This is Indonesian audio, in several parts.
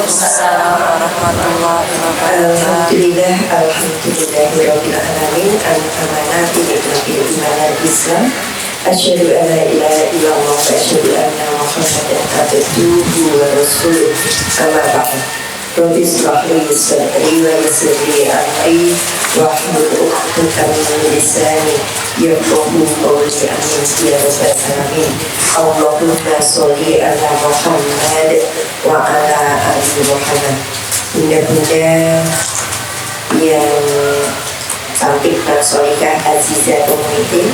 Waalaikumsalam warahmatullahi wabarakatuh. Alhamdulillahirabbil alamin. Al-amanah bil Islam. Asyhadu an la ilaha illallah wa asyhadu anna Muhammadan abduhu wa rasuluh. Amma ba'd. Rabbi ishrah li sadri wa yassir li amri wahlul 'uqdatam min lisani yafqahu qawli. Amin ya rabbal alamin. Allahumma sholli ala Muhammad wa ala ali Muhammad. Bunda-bunda yang cantik dan solihah, azizah community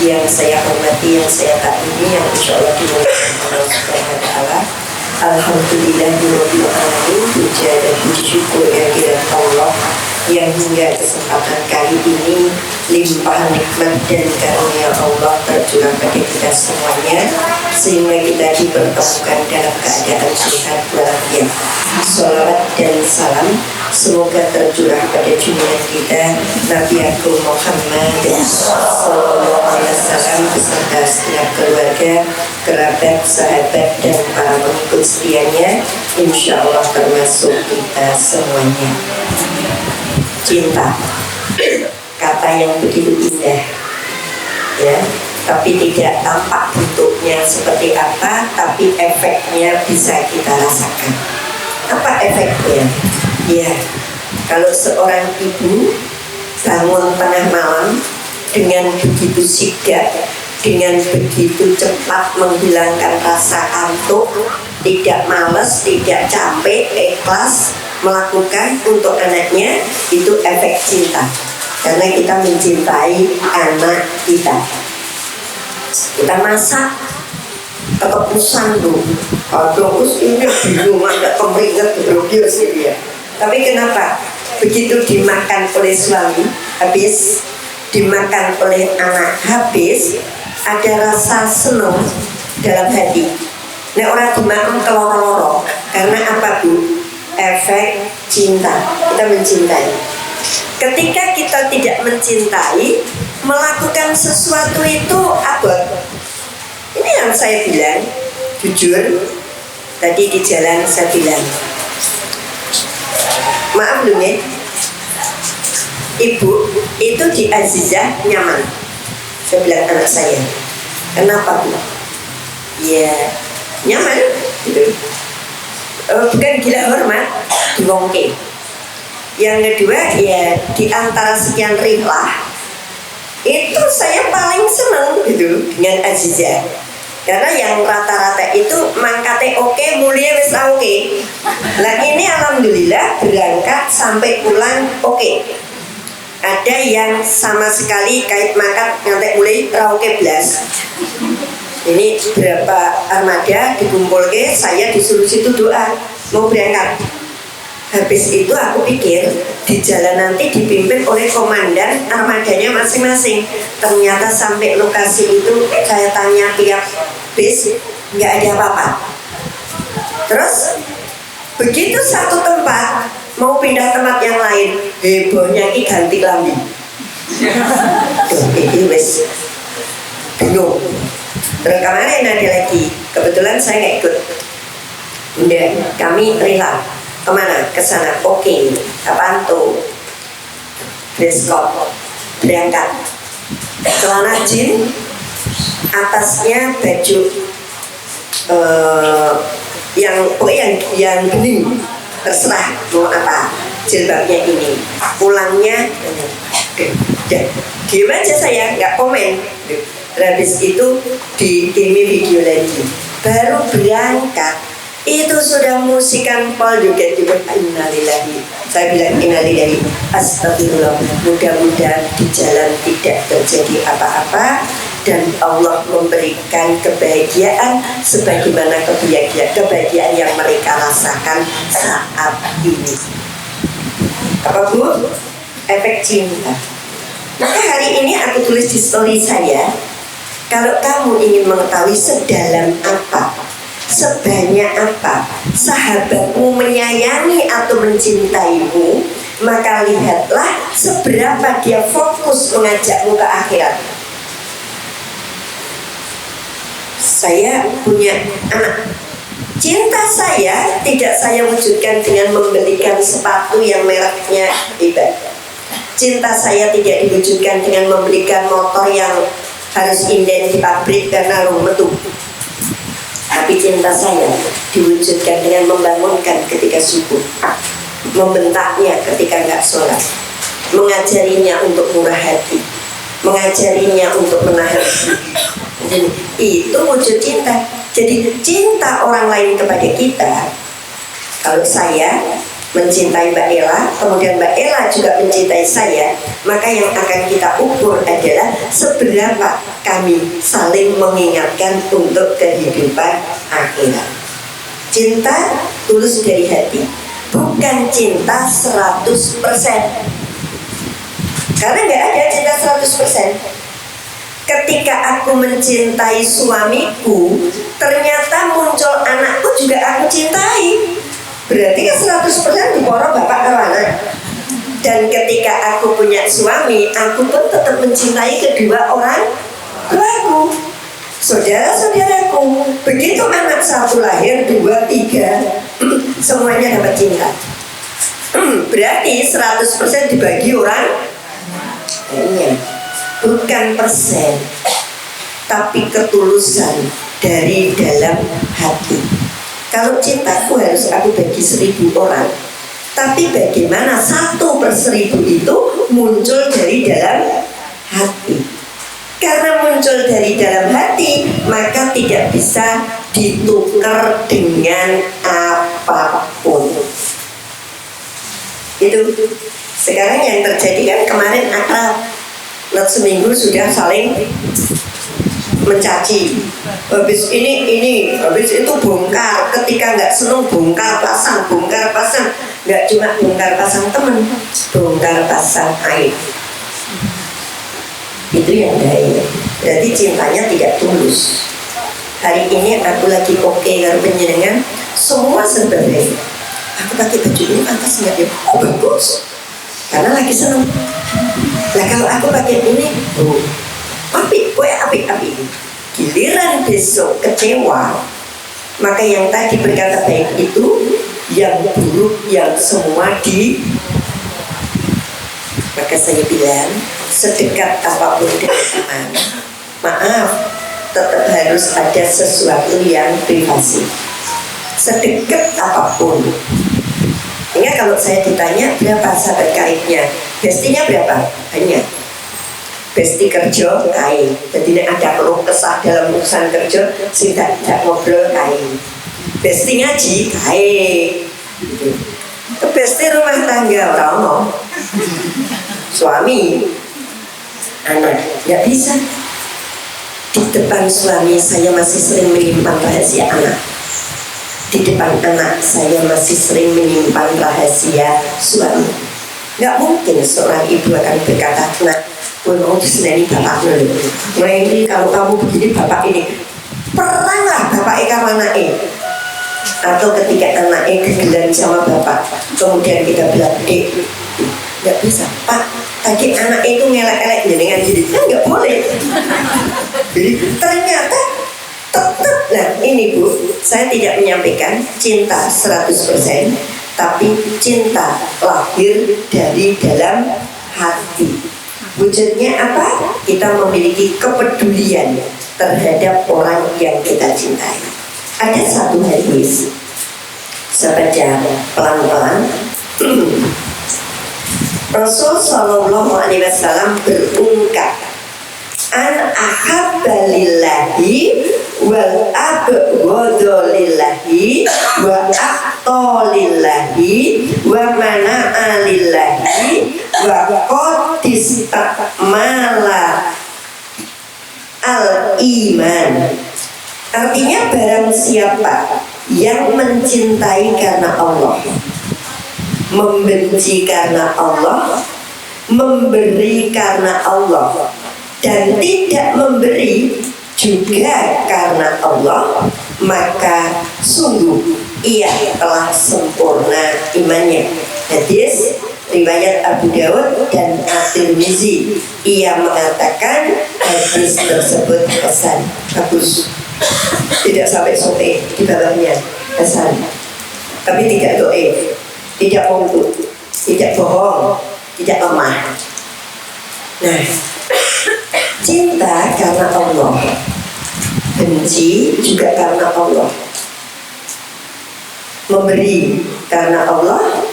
yang saya hormati, yang saya kagumi, yang insya Allah dimulakan Allah Subhanahu wa Ta'ala. Alhamdulillahirabbil alamin. Puja dan puji syukur yang dirahmati Allah yang hingga kesempatan kali ini limpahan nikmat dan karunia Allah tercurah pada kita semuanya, sehingga kita dipertemukan dalam keadaan sehat walafiat. Salawat dan salam semoga tercurah pada junjungan kita Nabi Agung Muhammad sallallahu alaihi wasallam beserta setiap keluarga, kerabat, sahabat dan para pengikut setianya, insya Allah termasuk kita semuanya. Cinta, kata yang begitu indah, ya, tapi tidak tampak bentuknya seperti apa, tapi efeknya bisa kita rasakan. Apa efeknya? Ya, kalau seorang ibu bangun tengah malam dengan begitu sigap, dengan begitu cepat menghilangkan rasa kantuk, tidak malas, tidak capek, ikhlas melakukan untuk anaknya, itu efek cinta. Karena kita mencintai anak kita. Kita masak ketepusan tuh, terus ini bingung, ada kemeringat berlebih sih ya. Tapi kenapa? Begitu dimakan oleh suami habis, dimakan oleh anak habis, ada rasa senang dalam hati. Nah, orang dimakan keloro-loro. Karena apa, Bu? Efek cinta. Kita mencintai. Ketika kita tidak mencintai, melakukan sesuatu itu abot. Ini yang saya bilang, jujur. Tadi di jalan saya bilang, maaf dulu ya, ibu itu di Azizah nyaman. Saya bilang anak saya, kenapa, Bu? Ya nyaman gitu. Bukan gila hormat, diwongke. Yang kedua, ya di antara sekian rihlah itu saya paling seneng gitu dengan Azizah. Karena yang rata-rata itu mangkate oke, mulia wis oke. Lah ini alhamdulillah berangkat sampai pulang oke. Ada yang sama sekali kait mangkat ngantek mulai oke blas. Ini berapa armada dikumpul ke, saya disuruh situ doa mau berangkat. Habis itu aku pikir di jalan nanti dipimpin oleh komandan armadanya masing-masing. Ternyata sampai lokasi itu saya tanya tiap bis nggak ada apa-apa. Terus begitu satu tempat mau pindah tempat yang lain, hebohnya ini ganti lambi. Ini wes bingung. Terus kemarin ada lagi, kebetulan saya nggak ikut. Udah, kami rela kemana? Ke sana. Oke, apaan tuh? Dress code, berangkat. Celana jeans, atasnya baju yang bening, terserah mau apa. Jilbabnya ini, pulangnya diam aja, saya nggak komen. Habis itu di video lagi, baru berangkat itu sudah musikan pol juga innalillahi. Saya bilang innalillahi, astagfirullah. Mudah-mudahan di jalan tidak terjadi apa-apa dan Allah memberikan kebahagiaan sebagaimana kebahagiaan yang mereka rasakan saat ini. Apa, Bu? Efek cinta. Maka hari ini aku tulis di story saya, kalau kamu ingin mengetahui sedalam apa, sebanyak apa sahabatmu menyayangi atau mencintaimu, maka lihatlah seberapa dia fokus mengajakmu ke akhirat. Saya punya anak Cinta saya tidak saya wujudkan dengan membelikan sepatu yang mereknya hebat. Cinta saya tidak diwujudkan dengan membelikan motor yang harus inden di pabrik karena metu. Tapi cinta saya diwujudkan dengan membangunkan ketika subuh, membentaknya ketika nggak sholat, mengajarinya untuk murah hati, mengajarinya untuk menahan diri. Jadi itu wujud cinta. Jadi cinta orang lain kepada kita, kalau saya mencintai Mbak Ella, kemudian Mbak Ella juga mencintai saya, maka yang akan kita ukur adalah seberapa kami saling mengingatkan untuk kehidupan akhirat. Cinta tulus dari hati, bukan cinta 100%. Karena nggak ada cinta 100%. Ketika aku mencintai suamiku, ternyata muncul anakku juga aku cintai. Berarti kan 100% diporo bapak ke anak. Dan ketika aku punya suami, aku pun tetap mencintai kedua orang tuaku, saudara-saudaraku. Begitu anak satu lahir, 2, 3, semuanya dapat cinta. Berarti 100% dibagi orang. Bukan persen, tapi ketulusan dari dalam hati. Kalau cintaku harus aku bagi 1000 orang, tapi bagaimana 1/1000 itu muncul dari dalam hati. Karena muncul dari dalam hati, maka tidak bisa ditukar dengan apapun. Itu sekarang yang terjadi kan kemarin akrab. Seminggu sudah saling mencaci. Habis ini, habis itu bongkar. Ketika nggak seneng bongkar pasang. Nggak cuma bongkar pasang temen, bongkar pasang aib. Itu yang baik. Berarti cintanya tidak tulus. Hari ini aku lagi oke dengan penyenangan, semua serba baik. Aku pakai baju ini pantas nggak ya? Oh bagus, karena lagi seneng. Nah kalau aku pakai ini, apik. Giliran besok kecewa, maka yang tadi berkata baik itu, yang buruk yang semua di. Maka saya bilang, sedekat apapun dengan teman, maaf, tetap harus ada sesuatu yang privasi. Sedekat apapun. Ingat kalau saya ditanya berapa sahabat karibnya, bestinya berapa? Hanya besti kerja kain. Jadi ada keluh kesah dalam urusan kerja, tidak ngobrol kain. Besti ngaji kain. Besti rumah tangga orang suami, anak, nggak bisa. Di depan suami saya masih sering menyimpan rahasia anak. Di depan anak saya masih sering menyimpan rahasia suami. Nggak mungkin seorang ibu akan berkata, nah, gue mau diseneni bapak dulu. Nah ini kalau kamu begini bapak ini, peranglah bapak karo anaknya. Atau ketika anaknya kegelan sama bapak, kemudian kita bilang, nggak bisa, Pak. Tadi anak itu ngelak-elak dengan diri, kan nggak boleh. Jadi ternyata tetap, nah ini Bu, saya tidak menyampaikan cinta 100%, tapi cinta lahir dari dalam hati. Wujudnya apa? Kita memiliki kepedulian terhadap orang yang kita cintai. Ada satu hadis, saya baca pelan-pelan. Rasul Shallallahu Alaihi Wasallam berungkap, an ahabba lillahi wal abghadha lillahi wa aqta lillahi wa mana'a lillahi wa qad istakmala al iman. Artinya barang siapa yang mencintai karena Allah, membenci karena Allah, memberi karena Allah, dan tidak memberi juga karena Allah, maka sungguh ia telah sempurna imannya. Hadis riwayat Abu Dawud dan At-Tirmizi. Ia mengatakan hadis tersebut hasan, bagus, tidak sampai sote di bawahnya. Hasan. Tapi tidak doif, tidak mongkut, tidak bohong, tidak lemah. Nah, cinta karena Allah, benci juga karena Allah, memberi karena Allah,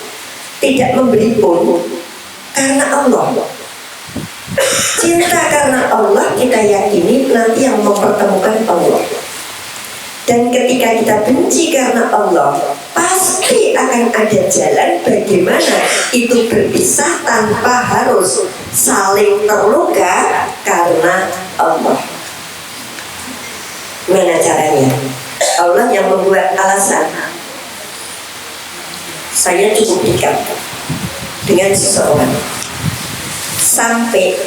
tidak memberi pun karena Allah. Cinta karena Allah kita yakini nanti yang mempertemukan Allah. Dan ketika kita benci karena Allah, pasti akan ada jalan bagaimana itu berpisah tanpa harus saling terluka karena Allah. Mana caranya? Allah yang membuat alasan. Saya cukup dekat dengan seseorang sampai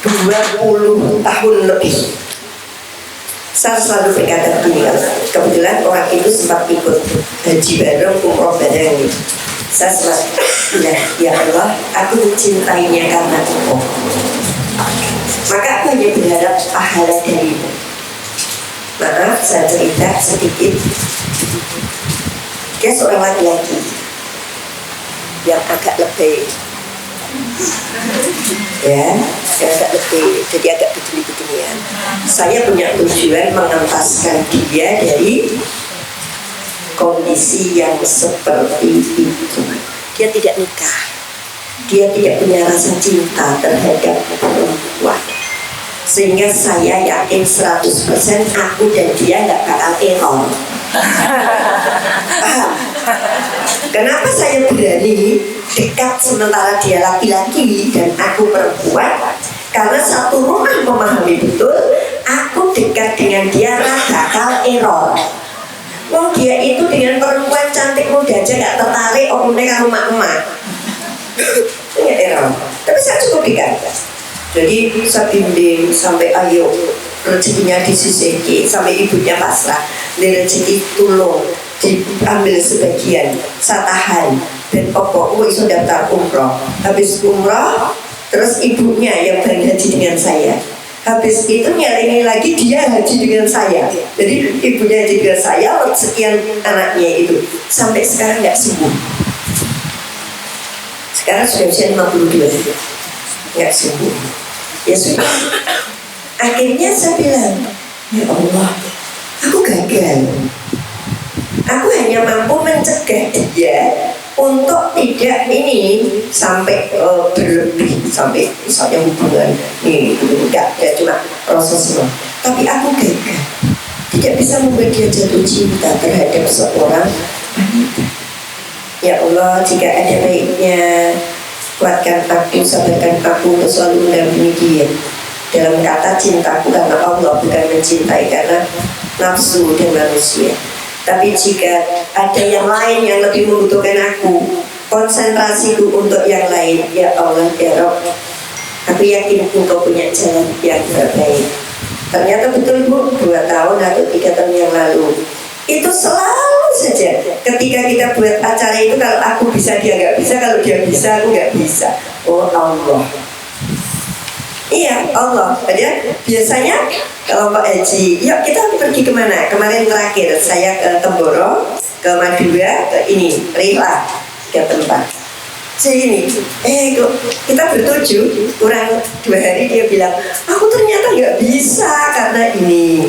20 tahun lebih. Saya selalu berkata begini, kebetulan orang itu sempat ikut haji bareng, umroh bareng. Saya selalu bilang, ya Allah, aku mencintainya karena Engkau. Maka aku hanya berharap pahala darimu. Maaf, saya cerita sedikit. Dia seorang laki-laki yang agak lebih, ya, yang agak lebih, jadi agak begini-beginian. Saya punya tujuan mengentaskan dia dari kondisi yang seperti itu. Dia tidak nikah, dia tidak punya rasa cinta terhadap perempuan, sehingga saya yakin 100% aku dan dia nggak bakal error. Paham? Kenapa saya berani dekat sementara dia laki-laki dan aku perempuan? Karena satu rumah memahami betul, aku dekat dengan dia bakal error. Wong dia itu dengan perempuan cantik muda aja gak tertarik, omongnya kalau emak-emak. Ini error. Tapi saya cukup dekat. Jadi saya bimbing sampai ayo rezekinya disisihkan, sampai ibunya pasrah. Dari rezeki tolong diambil sebagian, saya tahan. Dan pokoknya itu daftar umroh. Habis umroh, terus ibunya yang berhaji dengan saya. Habis itu nyalini lagi dia haji dengan saya. Jadi ibunya haji dengan saya, sekian anaknya itu. Sampai sekarang nggak sembuh. Sekarang sudah usia 52, nggak sembuh. Ya sudah. Akhirnya saya bilang, ya Allah, aku gagal. Aku hanya mampu mencegah dia untuk tidak ini sampai berlebih, sampai misalnya hubungan ini enggak ya, cuma proses semua. Tapi aku gagal, tidak bisa membuat dia jatuh cinta terhadap seorang wanita. Ya Allah, jika ada baiknya kuatkan aku, sabarkan aku untuk selalu mendampingi dia dalam kata cintaku karena Allah, bukan mencintai karena nafsu dan manusia. Tapi jika ada yang lain yang lebih membutuhkan aku, konsentrasiku untuk yang lain, ya Allah, ya Rabb, aku yakin Engkau punya jalan yang terbaik. Ternyata betul Bu, 2 tahun atau 3 tahun yang lalu, itu selalu saja ketika kita buat acara itu, kalau aku bisa dia nggak bisa, kalau dia bisa aku nggak bisa. Oh Allah. Iya Allah. Jadi biasanya kalau Pak Haji, yuk kita pergi kemana? Kemarin terakhir saya ke Temboro, ke Madura, ke ini Rila, 3 tempat. Sini, kok kita bertuju, kurang 2 hari dia bilang, aku ternyata nggak bisa karena ini.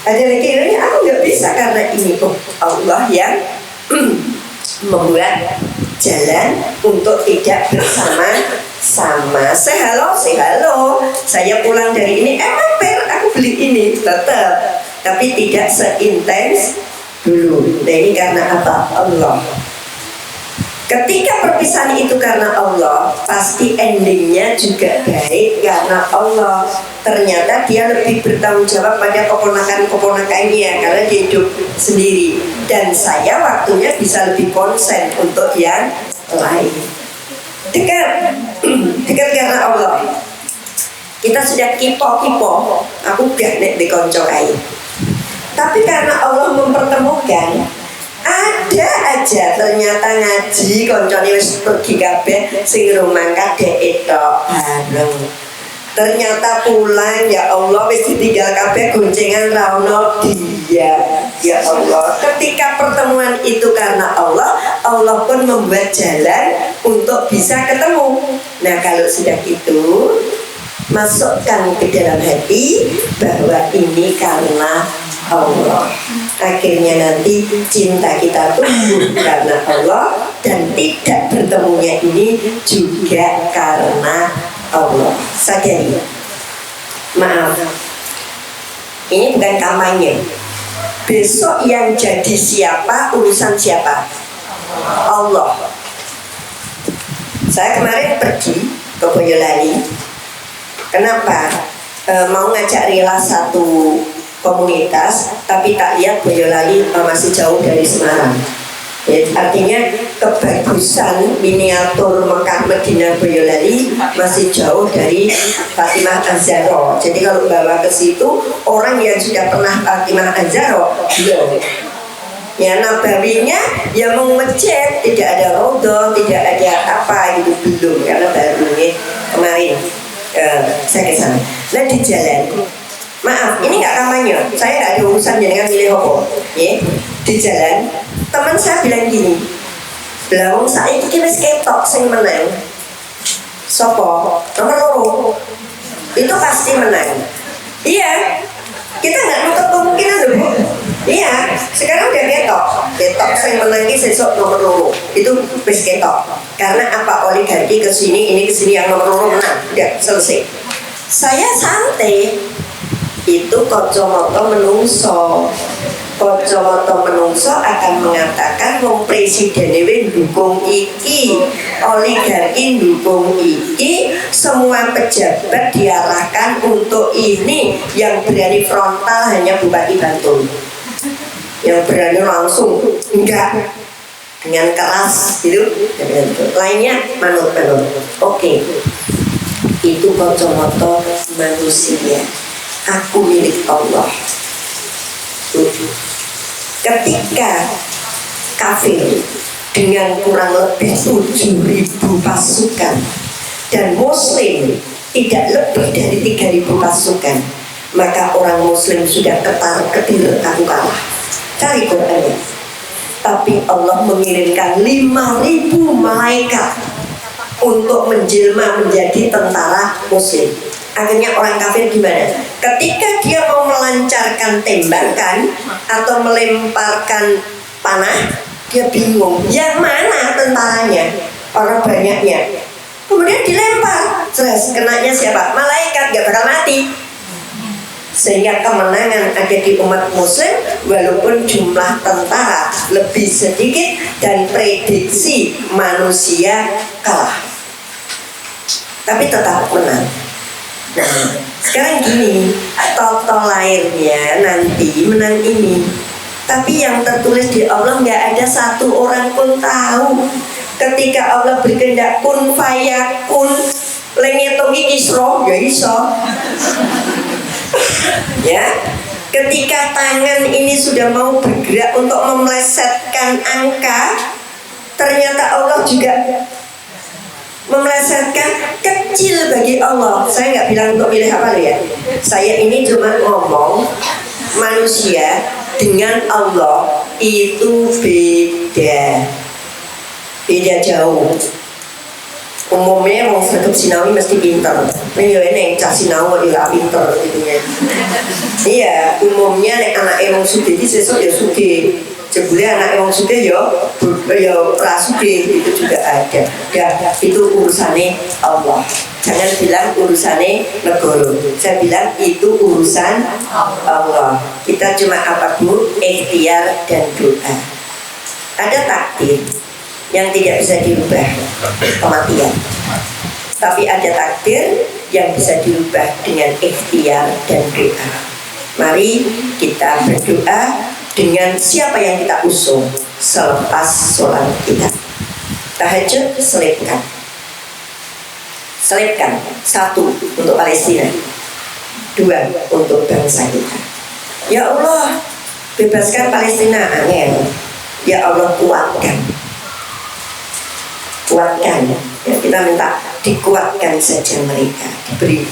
Ada lagi yang aku nggak bisa karena ini. Oh Allah yang membuat jalan untuk tidak bersama-sama. Say halo. Saya pulang dari ini, mampir, aku beli ini, tetap. Tapi tidak seintens dulu. Nah ini karena apa? Allah. Ketika perpisahan itu karena Allah, pasti endingnya juga baik karena Allah. Ternyata dia lebih bertanggung jawab pada keponakan-keponakannya karena dia hidup sendiri. Dan saya waktunya bisa lebih konsen untuk yang lain. Dekat karena Allah. Kita sudah kipo-kipo, aku gak nek dikonco kain. Tapi karena Allah mempertemukan, ada aja ternyata ngaji koncone wis pergi kabeh sing rumangka dhek etok bareng. Ternyata pulang, ya Allah, wis ditinggal kabeh goncengan rauno dia. Ya Allah, ketika pertemuan itu karena Allah, Allah pun membuat jalan untuk bisa ketemu. Nah, kalau sudah itu, masukkan ke dalam hati bahwa ini karena Allah. Akhirnya nanti cinta kita tumbuh karena Allah, dan tidak bertemunya ini juga karena Allah. Sadari, maaf, ini bukan kampanye. Besok yang jadi siapa, urusan siapa? Allah. Saya kemarin pergi ke Boyolali. Kenapa? Mau ngajak rela satu komunitas, tapi tak lihat Boyolali masih jauh dari Semarang. Ya, artinya kebagusan miniatur Mekah Madinah Boyolali masih jauh dari Fatimah Az-Zahra. Jadi kalau bawa ke situ orang yang sudah pernah Fatimah Az-Zahra belum. Ya, Nabawinya ya mau masjid, tidak ada rodo, tidak ada apa gitu, belum, karena barunya kemarin saya ke sana. Nah, di jalan, maaf, ini nggak kampanye, saya nggak ada urusan dengan milih apa, ya. Di jalan, teman saya bilang gini, bilang saya ini wis ketok sing menang, sopo nomor loro, itu pasti menang. Iya, kita nggak nutup kemungkinan loh, Bu. Iya, sekarang udah ketok sing menang ini sesok nomor loro, itu wis ketok. Karena apa, oligarki kesini, ini kesini, yang nomor loro menang, udah selesai. Saya santai, itu kacamata menungso. Kacamata menungso akan mengatakan wong presiden dewe dukung iki, oligarki dukung iki, semua pejabat diarahkan untuk ini. Yang berani frontal hanya Bupati Bantul, yang berani langsung enggak, dengan keras gitu, lainnya manut-manut. Oke, itu kacamata manusia. Aku milik Allah. Ketika kafir dengan kurang lebih 7.000 pasukan dan muslim tidak lebih dari 3.000 pasukan, maka orang muslim sudah ketar-ketir, aku kalah. Cari Qurannya. Tapi Allah mengirimkan 5.000 malaikat untuk menjelma menjadi tentara muslim. Akhirnya orang kafir gimana? Ketika dia mau melancarkan tembakan atau melemparkan panah, dia bingung, yang mana tentaranya? Orang banyaknya. Kemudian dilempar, stres, kenanya siapa? Malaikat, gak bakal mati. Sehingga kemenangan ada di umat muslim, walaupun jumlah tentara lebih sedikit dan prediksi manusia kalah, tapi tetap menang. Nah, sekarang gini, toto lahirnya nanti menang ini, tapi yang tertulis di Allah nggak ada satu orang pun tahu. Ketika Allah berkehendak kun fayakun, lengetongi isro, ya iso. Ya, ketika tangan ini sudah mau bergerak untuk memelesetkan angka, ternyata Allah juga memelesetkan. Kecil bagi Allah. Saya nggak bilang untuk milih apa ya. Saya ini cuma ngomong manusia dengan Allah itu beda jauh. Umumnya mau sergap sinawi mesti pinter. Ini yang cah sinawi ya pinter gitu ya. Iya, umumnya nek anak emang sugih iki sesuk ya sugih. Jebule anak emang sugih ya ra sugih, itu juga ada. Ya, itu urusannya Allah. Jangan bilang urusannya negara. Saya bilang itu urusan Allah. Kita cuma apa, Bu? Ikhtiar dan doa. Ada takdir yang tidak bisa dirubah, kematian. Tapi ada takdir yang bisa dirubah dengan ikhtiar dan doa. Mari kita berdoa dengan siapa yang kita usung selepas sholat kita. Tahajud selipkan. Selipkan. 1 untuk Palestina, 2 untuk bangsa kita. Ya Allah, bebaskan Palestina, angel. Ya Allah, kuatkan kuatkan ya, kita minta dikuatkan saja mereka, diberi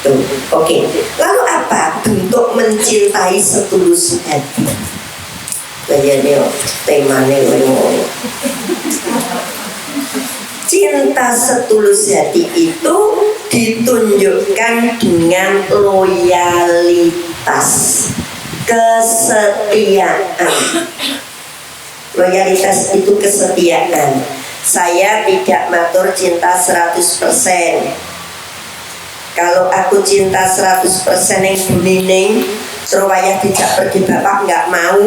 tuh. Oke. Lalu apa bentuk mencintai setulus hati? Kayaknya temanya cinta setulus hati itu ditunjukkan dengan loyalitas, kesetiaan. Loyalitas itu kesetiaan. Saya tidak matur cinta 100%. Kalau aku cinta 100% yang bumining, terus dijak pergi bapak nggak mau,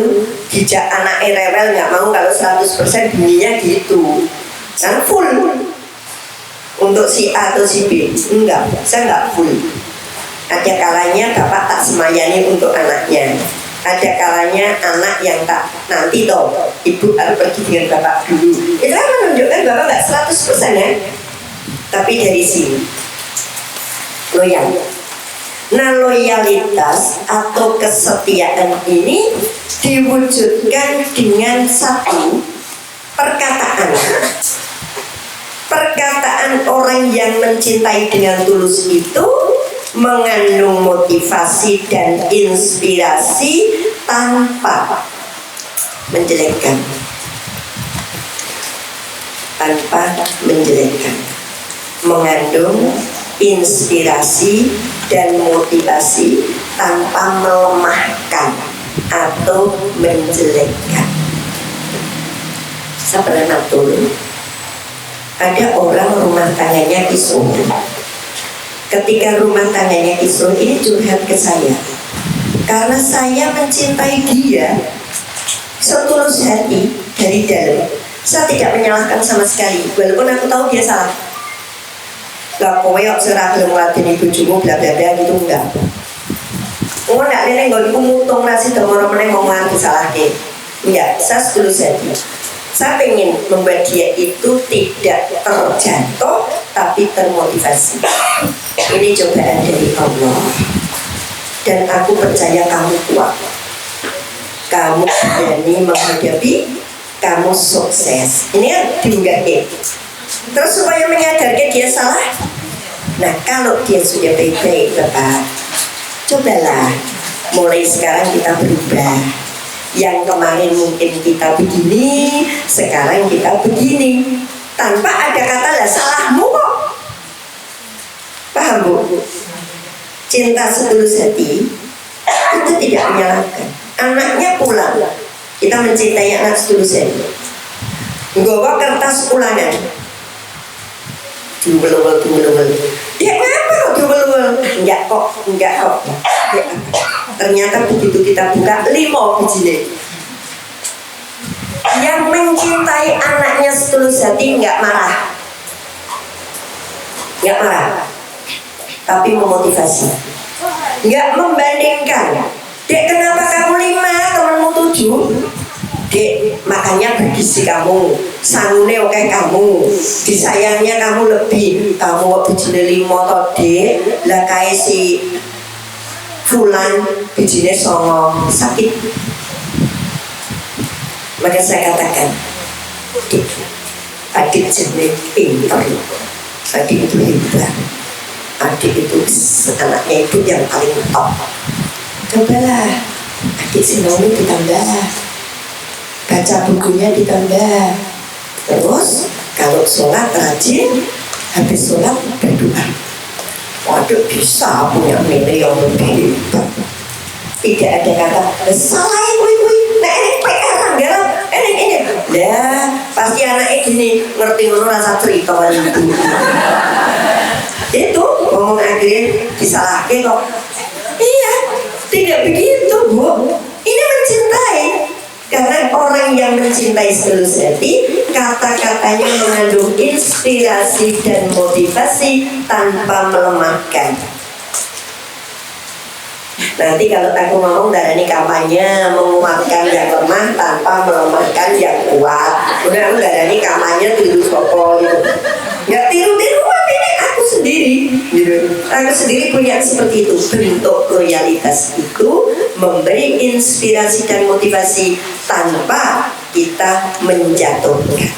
dijak anak rewel nggak mau. Kalau 100% bunyinya gitu, kan full. Untuk si A atau si B, enggak, saya nggak full. Ada kalanya bapak tak semayani untuk anaknya. Ada kalanya anak yang tak, nanti toh ibu harus pergi dengan bapak dulu. Itu kan menunjukkan bapak nggak 100% ya. Tapi dari sini loyal. Nah, loyalitas atau kesetiaan ini diwujudkan dengan satu perkataan. Perkataan orang yang mencintai dengan tulus itu mengandung motivasi dan inspirasi tanpa menjelekkan. Tanpa menjelekkan. Mengandung inspirasi dan motivasi tanpa melemahkan atau menjelekkan. Saya pernah matur, ada orang rumah tangganya kisruh. Ketika rumah tangganya kisruh ini curhat ke saya, karena saya mencintai dia setulus hati dari dalam. Saya tidak menyalahkan sama sekali, walaupun aku tahu dia salah. Lah kowe kok ora gelem ngladeni bojomu bla bla bla gitu enggak. Oh ndak nene nggonku mutung nasi demoro meneh mau nganti salahke. Enggak, saya setulus hati. Saya ingin membuat dia itu tidak terjatuh tapi termotivasi. Ini cobaan dari Allah. Dan aku percaya kamu kuat. Kamu berani menghadapi, kamu sukses. Ini kan diunggahke. Terus supaya menyadarkan dia salah. Nah, kalau dia sudah baik-baik, Bapak, cobalah mulai sekarang kita berubah. Yang kemarin mungkin kita begini, sekarang kita begini, tanpa ada kata lah salahmu kok. Paham Bu? Cinta setulus hati itu tidak menyalahkan. Anaknya pulang, kita mencintai anak setulus hati. Nggawa kertas ulangan, diubel-ubel. Dia ngapa kok diubel-ubel? Enggak kok. Ternyata begitu kita buka 5 bijine. Yang mencintai anaknya setulus hati enggak marah, tapi memotivasi. Enggak membandingkan. Dek, kenapa kamu 5, temanmu 7? Dek, makanya bergizi kamu, sangune oke kamu, disayangnya kamu lebih. Kamu kok bijine 5 toh Dek? Lah kae si Fulan bijine 9, sakit. Maka saya katakan, adik jenis pintar, adik itu hebat, adik itu anaknya itu yang paling top. Cobalah adik Sinawi ditambah, baca bukunya ditambah. Terus kalau sholat rajin, habis sholat berdoa. Waduh, bisa punya nilai yang lebih hebat. Tidak ada kata salah ibu-ibu. Nah ini PR anggaran, ini. Lah pasti anaknya gini, ngerti ngono rasa cerita kan itu. Itu ngomong akhirnya disalahke kok. Iya, tidak begitu Bu. Ini mencintai. Karena orang yang mencintai setulus hati, kata-katanya mengandung inspirasi dan motivasi tanpa melemahkan. Nanti kalau aku ngomong darani kampanye menguatkan yang lemah tanpa melemahkan yang kuat. Udah aku darani kampanye tiru sopo gitu. Nggak tiru-tiruan ini aku sendiri gitu. Aku sendiri punya seperti itu. Bentuk loyalitas itu memberi inspirasi dan motivasi tanpa kita menjatuhkan.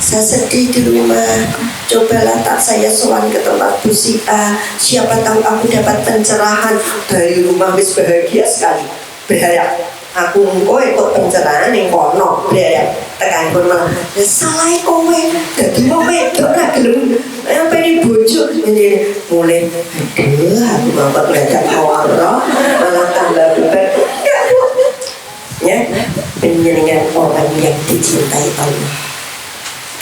Saya sedih di rumah, cobalah tak saya sowan ke tempat Bu Si A, siapa tahu aku dapat pencerahan. Dari rumah wis bahagia sekali, berharap aku engko ikut pencerahan yang kono, berharap tekan pun malah salah kowe, dadi mau wedok ra gelem apa ini bojo ini mulai aduh aku bapak belajar orang malah tambah beban ya. Penjenengan orang yang dicintai Allah,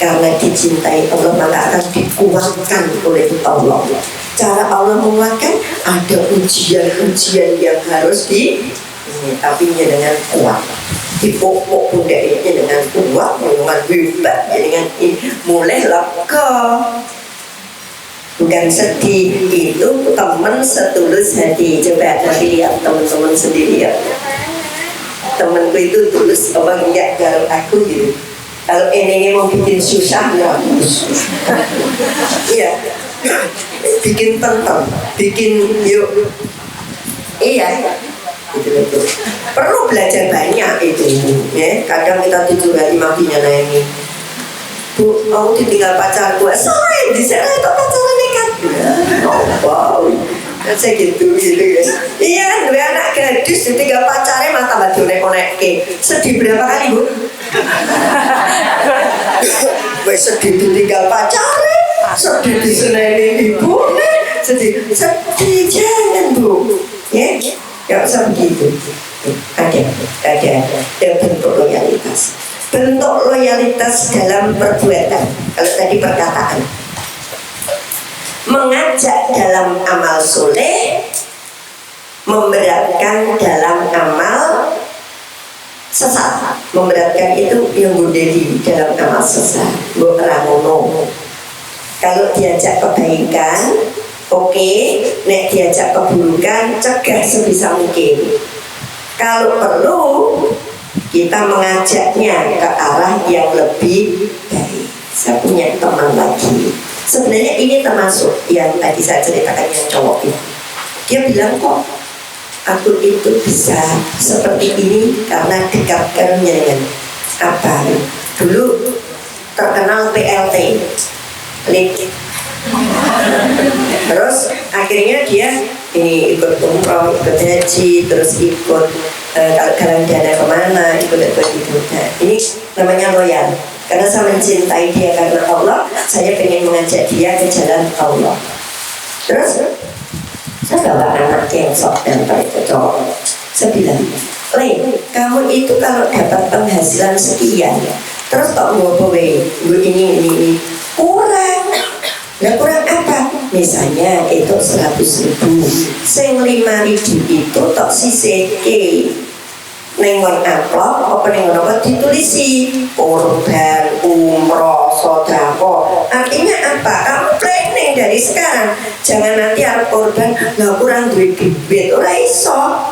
karena dicintai Allah maka akan dikuatkan oleh Allah. Cara Allah menguatkan, ada ujian-ujian yang harus tapi dengan kuat, dipokok pundaknya dengan kuat, dengan hebat, dengan mulai lega, bukan sedih. Itu teman setulus hati. Coba nanti lihat teman-teman sendiri ya, temanku itu tulus apa enggak kalau aku gitu. Kalau ini mau bikin susah ya iya, bikin tentang, bikin yuk iya itu perlu belajar banyak itu ya. Kadang kita 7 hari makinya naik, Bu, aku ditinggal pacarku, sorry di sana itu pacaran nekat wow. Saya gitu ya. Iya, dua anak gadis ditinggal pacarnya mata batu nek-nek. Sedih berapa kali, Bu? Wes sedih ditinggal pacarnya, sedih diseneni ibu, sedih jangan, Bu. Ya, nggak usah begitu. Ada bentuk loyalitas. Bentuk loyalitas dalam perbuatan. Kalau tadi perkataan, mengajak dalam amal soleh, memberatkan dalam amal sesat. Memberatkan itu yang budeli dalam amal sesat. Ramono. Kalau diajak kebaikan, oke. Nek diajak keburukan, cegah sebisa mungkin. Kalau perlu, kita mengajaknya ke arah yang lebih baik. Saya punya teman lagi. Sebenarnya ini termasuk yang tadi saya ceritakan yang cowok itu. Dia bilang kok aku itu bisa seperti ini karena dekat dengan apa? Dulu terkenal PLT, terus akhirnya dia ini ikut umroh, ikut haji, terus ikut galang dana kemana, ikut itu. Nah, ini namanya loyal. Karena saya mencintai dia karena Allah, saya pengen mengajak dia ke jalan Allah. Terus saya bawa anak yang sok dan itu cowok. Saya bilang, Le, kamu itu kalau dapat penghasilan sekian, terus tak mau apa ini kurang. Nah kurang apa? Misalnya itu 100.000, sing 5.000 itu tak siseke. Nengon amplop apa nengon apa ditulisi korban, umroh, sodako. Artinya apa? Kamu planning dari sekarang. Jangan nanti harus korban lah kurang duit ora iso.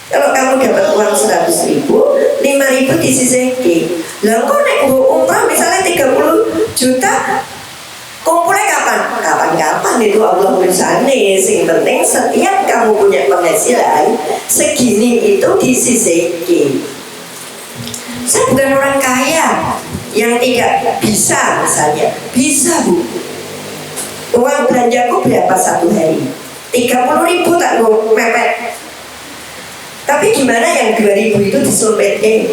Kalau kamu dapat uang 100.000, 5.000 disisihke. Lah kok nek umroh misalnya 30 juta, kumpulnya kapan? Kapan-kapan itu Allah bersane. Yang penting setiap kamu punya penghasilan segini itu disisihkan. Saya bukan orang kaya yang tidak bisa, misalnya bisa, Bu. Uang belanjaku berapa satu hari? 30.000 tak mau mepet. Tapi gimana yang 2.000 itu disumpetkan?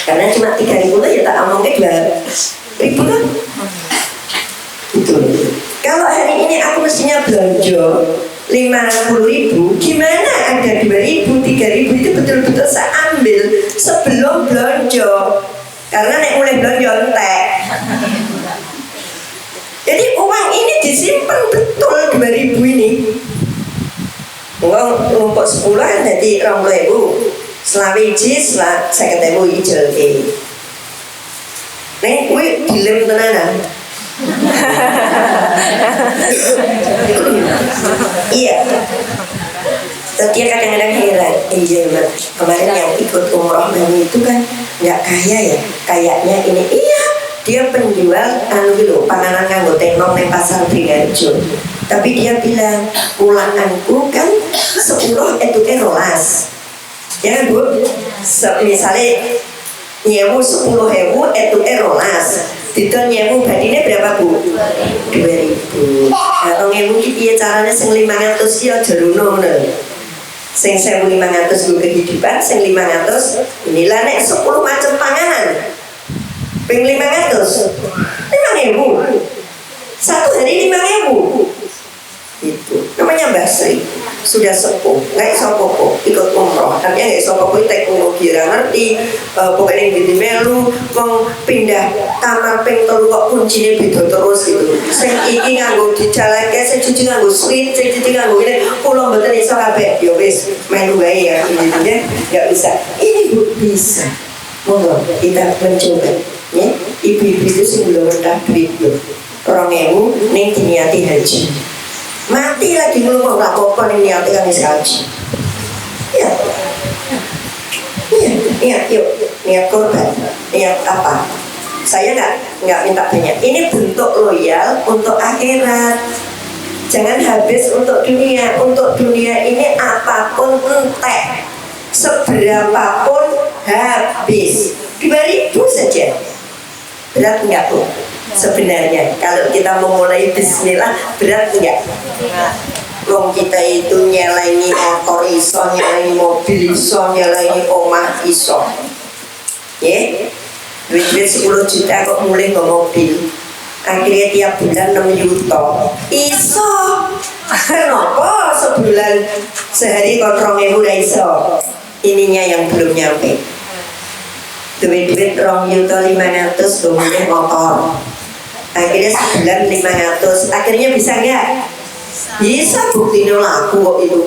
Karena cuma 3.000 ya tak omongnya 2.000 kan? Itu. Kalau hari ini aku mestinya belanja 50.000, gimana ada 2.000, 3.000 itu betul-betul saya ambil sebelum belanja. Karena nek mulai belanja entek. Jadi uang ini disimpan betul 2.000 ini. Uang numpuk 10 kan jadi 20.000. Selawiji, 50.000 ijel ke. Neng kuwi dilem tenanan. Iya. Dia kadang-kadang heran. Iya, kemarin yang ikut umroh itu kan nggak kaya ya. Kayaknya ini iya. Dia penjual panganan kanggo tenong neng pasar Triharjo. Tapi dia bilang pulanganku kan 10 itu 12. Ya kan, Bu? Misalnya nyewu 10.000 itu rolas. Didol nyewu badine berapa Bu? 2.000. Nah, 2.000 iki piye carane sing 500 ki aja runo ngono. Sing 1.500 nggo kehidupan, sing 500 inilah nek 10 macam panganan. Ping 500. 5.000. Satu hari 5.000. Itu namanya Mbah Sri, sudah sepuh, nggak iso popo ikut umroh, artinya nggak iso popo teknologi ngerti, pokoknya gini melu, mau pindah kamar ping telu kok kuncinya beda terus gitu. Sing iki nganggo dijalake, sing cuci nganggo switch, sing cuci nganggo ini, pulau mboten iso kabeh, yo wis melu wae ya, intinya nggak bisa. Ini Bu bisa, monggo kita mencoba, ya. Ibu-ibu itu sing belum rendah duit loh, 2.000 ning diniati haji. Mati lagi ngomong gak apa-apa nih niat kan haji. Ya, yuk, niat korban, niat apa? Saya nggak minta banyak. Ini bentuk loyal untuk akhirat. Jangan habis untuk dunia. Untuk dunia ini apapun entek, seberapapun habis. 2.000 saja. Berat enggak Bu? Sebenarnya kalau kita memulai bismillah berat enggak? Wong kita itu nyeleni motor iso, nyeleni mobil iso, nyeleni omah iso. Ya, duit 10 juta kok mulai nggak mobil. Akhirnya tiap bulan 6 juta. Iso. Kenapa sebulan sehari kok 2.000 iso? Ininya yang belum nyampe. Duit 2.500 kemudian motor. Akhirnya sebulan 500. Akhirnya bisa nggak? Bisa, buktinya laku kok itu.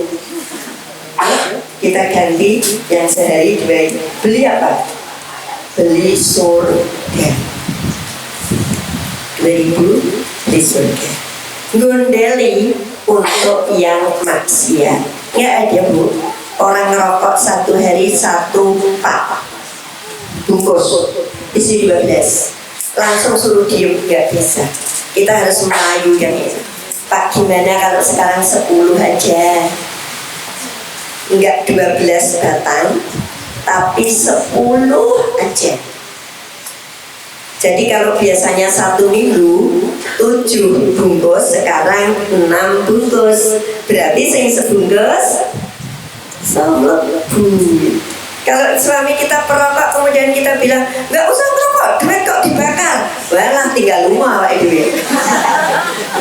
Kita ganti yang sehari 2. Beli apa? Beli surga. 2.000 beli surga. Gondeli untuk yang maksiat. Nggak ada Bu. Orang ngerokok 1 hari 1 pak bungkus isi 12. Langsung suruh diem, nggak bisa. Kita harus melayu yang ini. Pak, gimana kalau sekarang 10 aja? Enggak 12 batang, tapi 10 aja. Jadi kalau biasanya 1 minggu 7 bungkus, sekarang 6 bungkus. Berarti yang sebungkus 10.000. Kalau suami kita perokok kemudian kita bilang nggak usah merokok, duit kok dibakar, walah tinggal rumah Pak duit.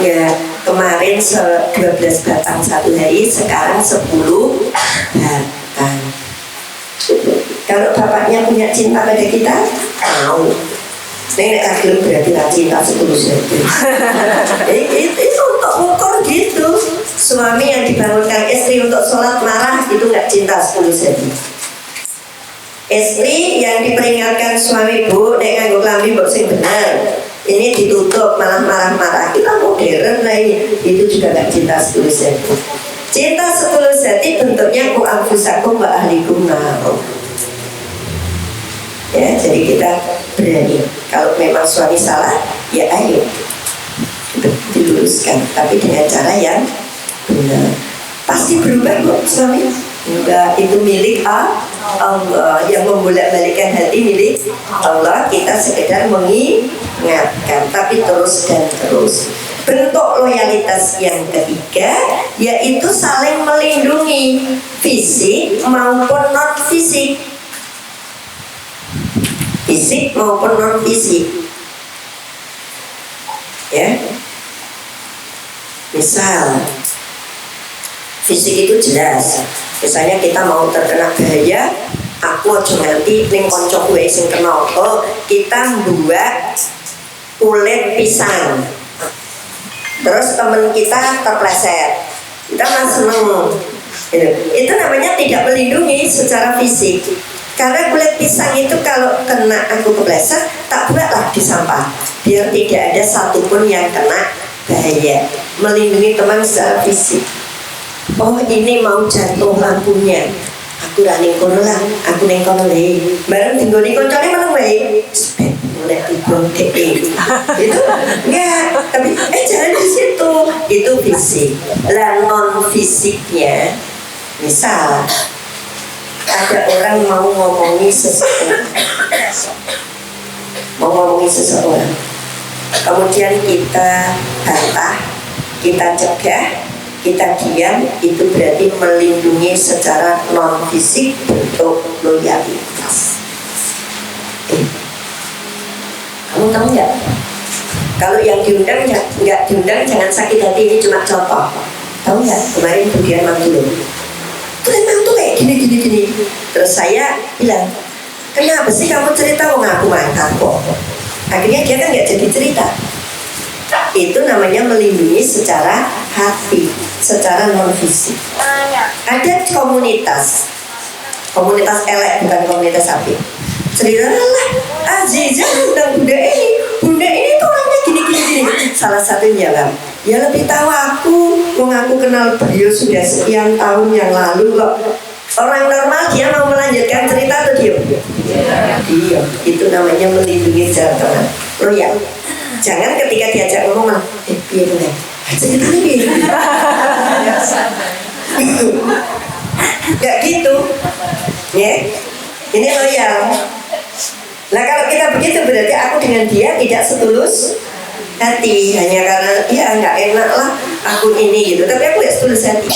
Ya kemarin 12 batang 1 hari, sekarang 10 batang. Kalau bapaknya punya cinta pada kita, tahu. Nenek kagil berarti lah cinta 10 juta. Itu untuk ukur gitu. Suami yang dibangunkan istri untuk sholat marah itu nggak cinta 10 juta. Istri yang diperingatkan suami Bu, nek nganggo klambi mbok sing bener. Ini ditutup malah marah-marah. Kita modern lah ini. Itu juga gak cinta 10 senti. Cinta 10 senti bentuknya ku anfusakum wa ahlikum nar. Ya, jadi kita berani. Kalau memang suami salah, ya ayo diluruskan, tapi dengan cara yang benar. Pasti berubah kok suami. Enggak, itu milik Allah. Yang membolak-balikkan hati milik Allah. Kita sekedar mengingatkan, tapi terus dan terus. Bentuk loyalitas yang ketiga yaitu saling melindungi, fisik maupun non fisik. Fisik maupun non fisik. Ya. Misal fisik itu jelas. Misalnya kita mau terkena bahaya, aku aja nganti ning kanca kowe sing kena. Oh, kita buat kulit pisang. Terus temen kita terpleset. Kita mah seneng. Itu namanya tidak melindungi secara fisik. Karena kulit pisang itu kalau kena aku kepleset, tak buatlah di sampah. Biar tidak ada satupun yang kena bahaya. Melindungi teman secara fisik. Oh ini mau jatuh lampunya, aku running kono lah, aku neng kono leh. Bareng tinggal di koncone meneng wae. Spek mulai dibongkek itu enggak, tapi jangan di situ. Itu fisik. Lah non fisiknya, misal ada orang mau ngomongi sesuatu, mau ngomongin seseorang, kemudian kita bantah, kita cegah, kita diam, itu berarti melindungi secara non fisik bentuk loyalitas. Kamu tahu nggak? Kalau yang diundang nggak diundang jangan sakit hati, ini cuma contoh. Tahu nggak kemarin Budian Manggilo? Tuh emang tuh kayak gini. Terus saya bilang, kenapa sih kamu cerita mau ngaku mantan kok? Akhirnya dia kan nggak jadi cerita. Itu namanya melindungi secara hati, secara non fisik. Ada komunitas elek bukan komunitas api. Cerita lah, Aziza undang bunda ini tuh orangnya gini. Salah satunya kan, ya lebih tahu aku kenal beliau sudah sekian tahun yang lalu kok. Orang normal dia mau melanjutkan cerita atau diam? Diam. Itu namanya melindungi secara teman. Loyal. Jangan ketika diajak ngomong iya bener. Ceritanya gitu. Gak gitu. Ya. Ini loyal. Nah kalau kita begitu berarti aku dengan dia tidak setulus hati, hanya karena ya nggak enak lah aku ini gitu, tapi aku ya setulus hati.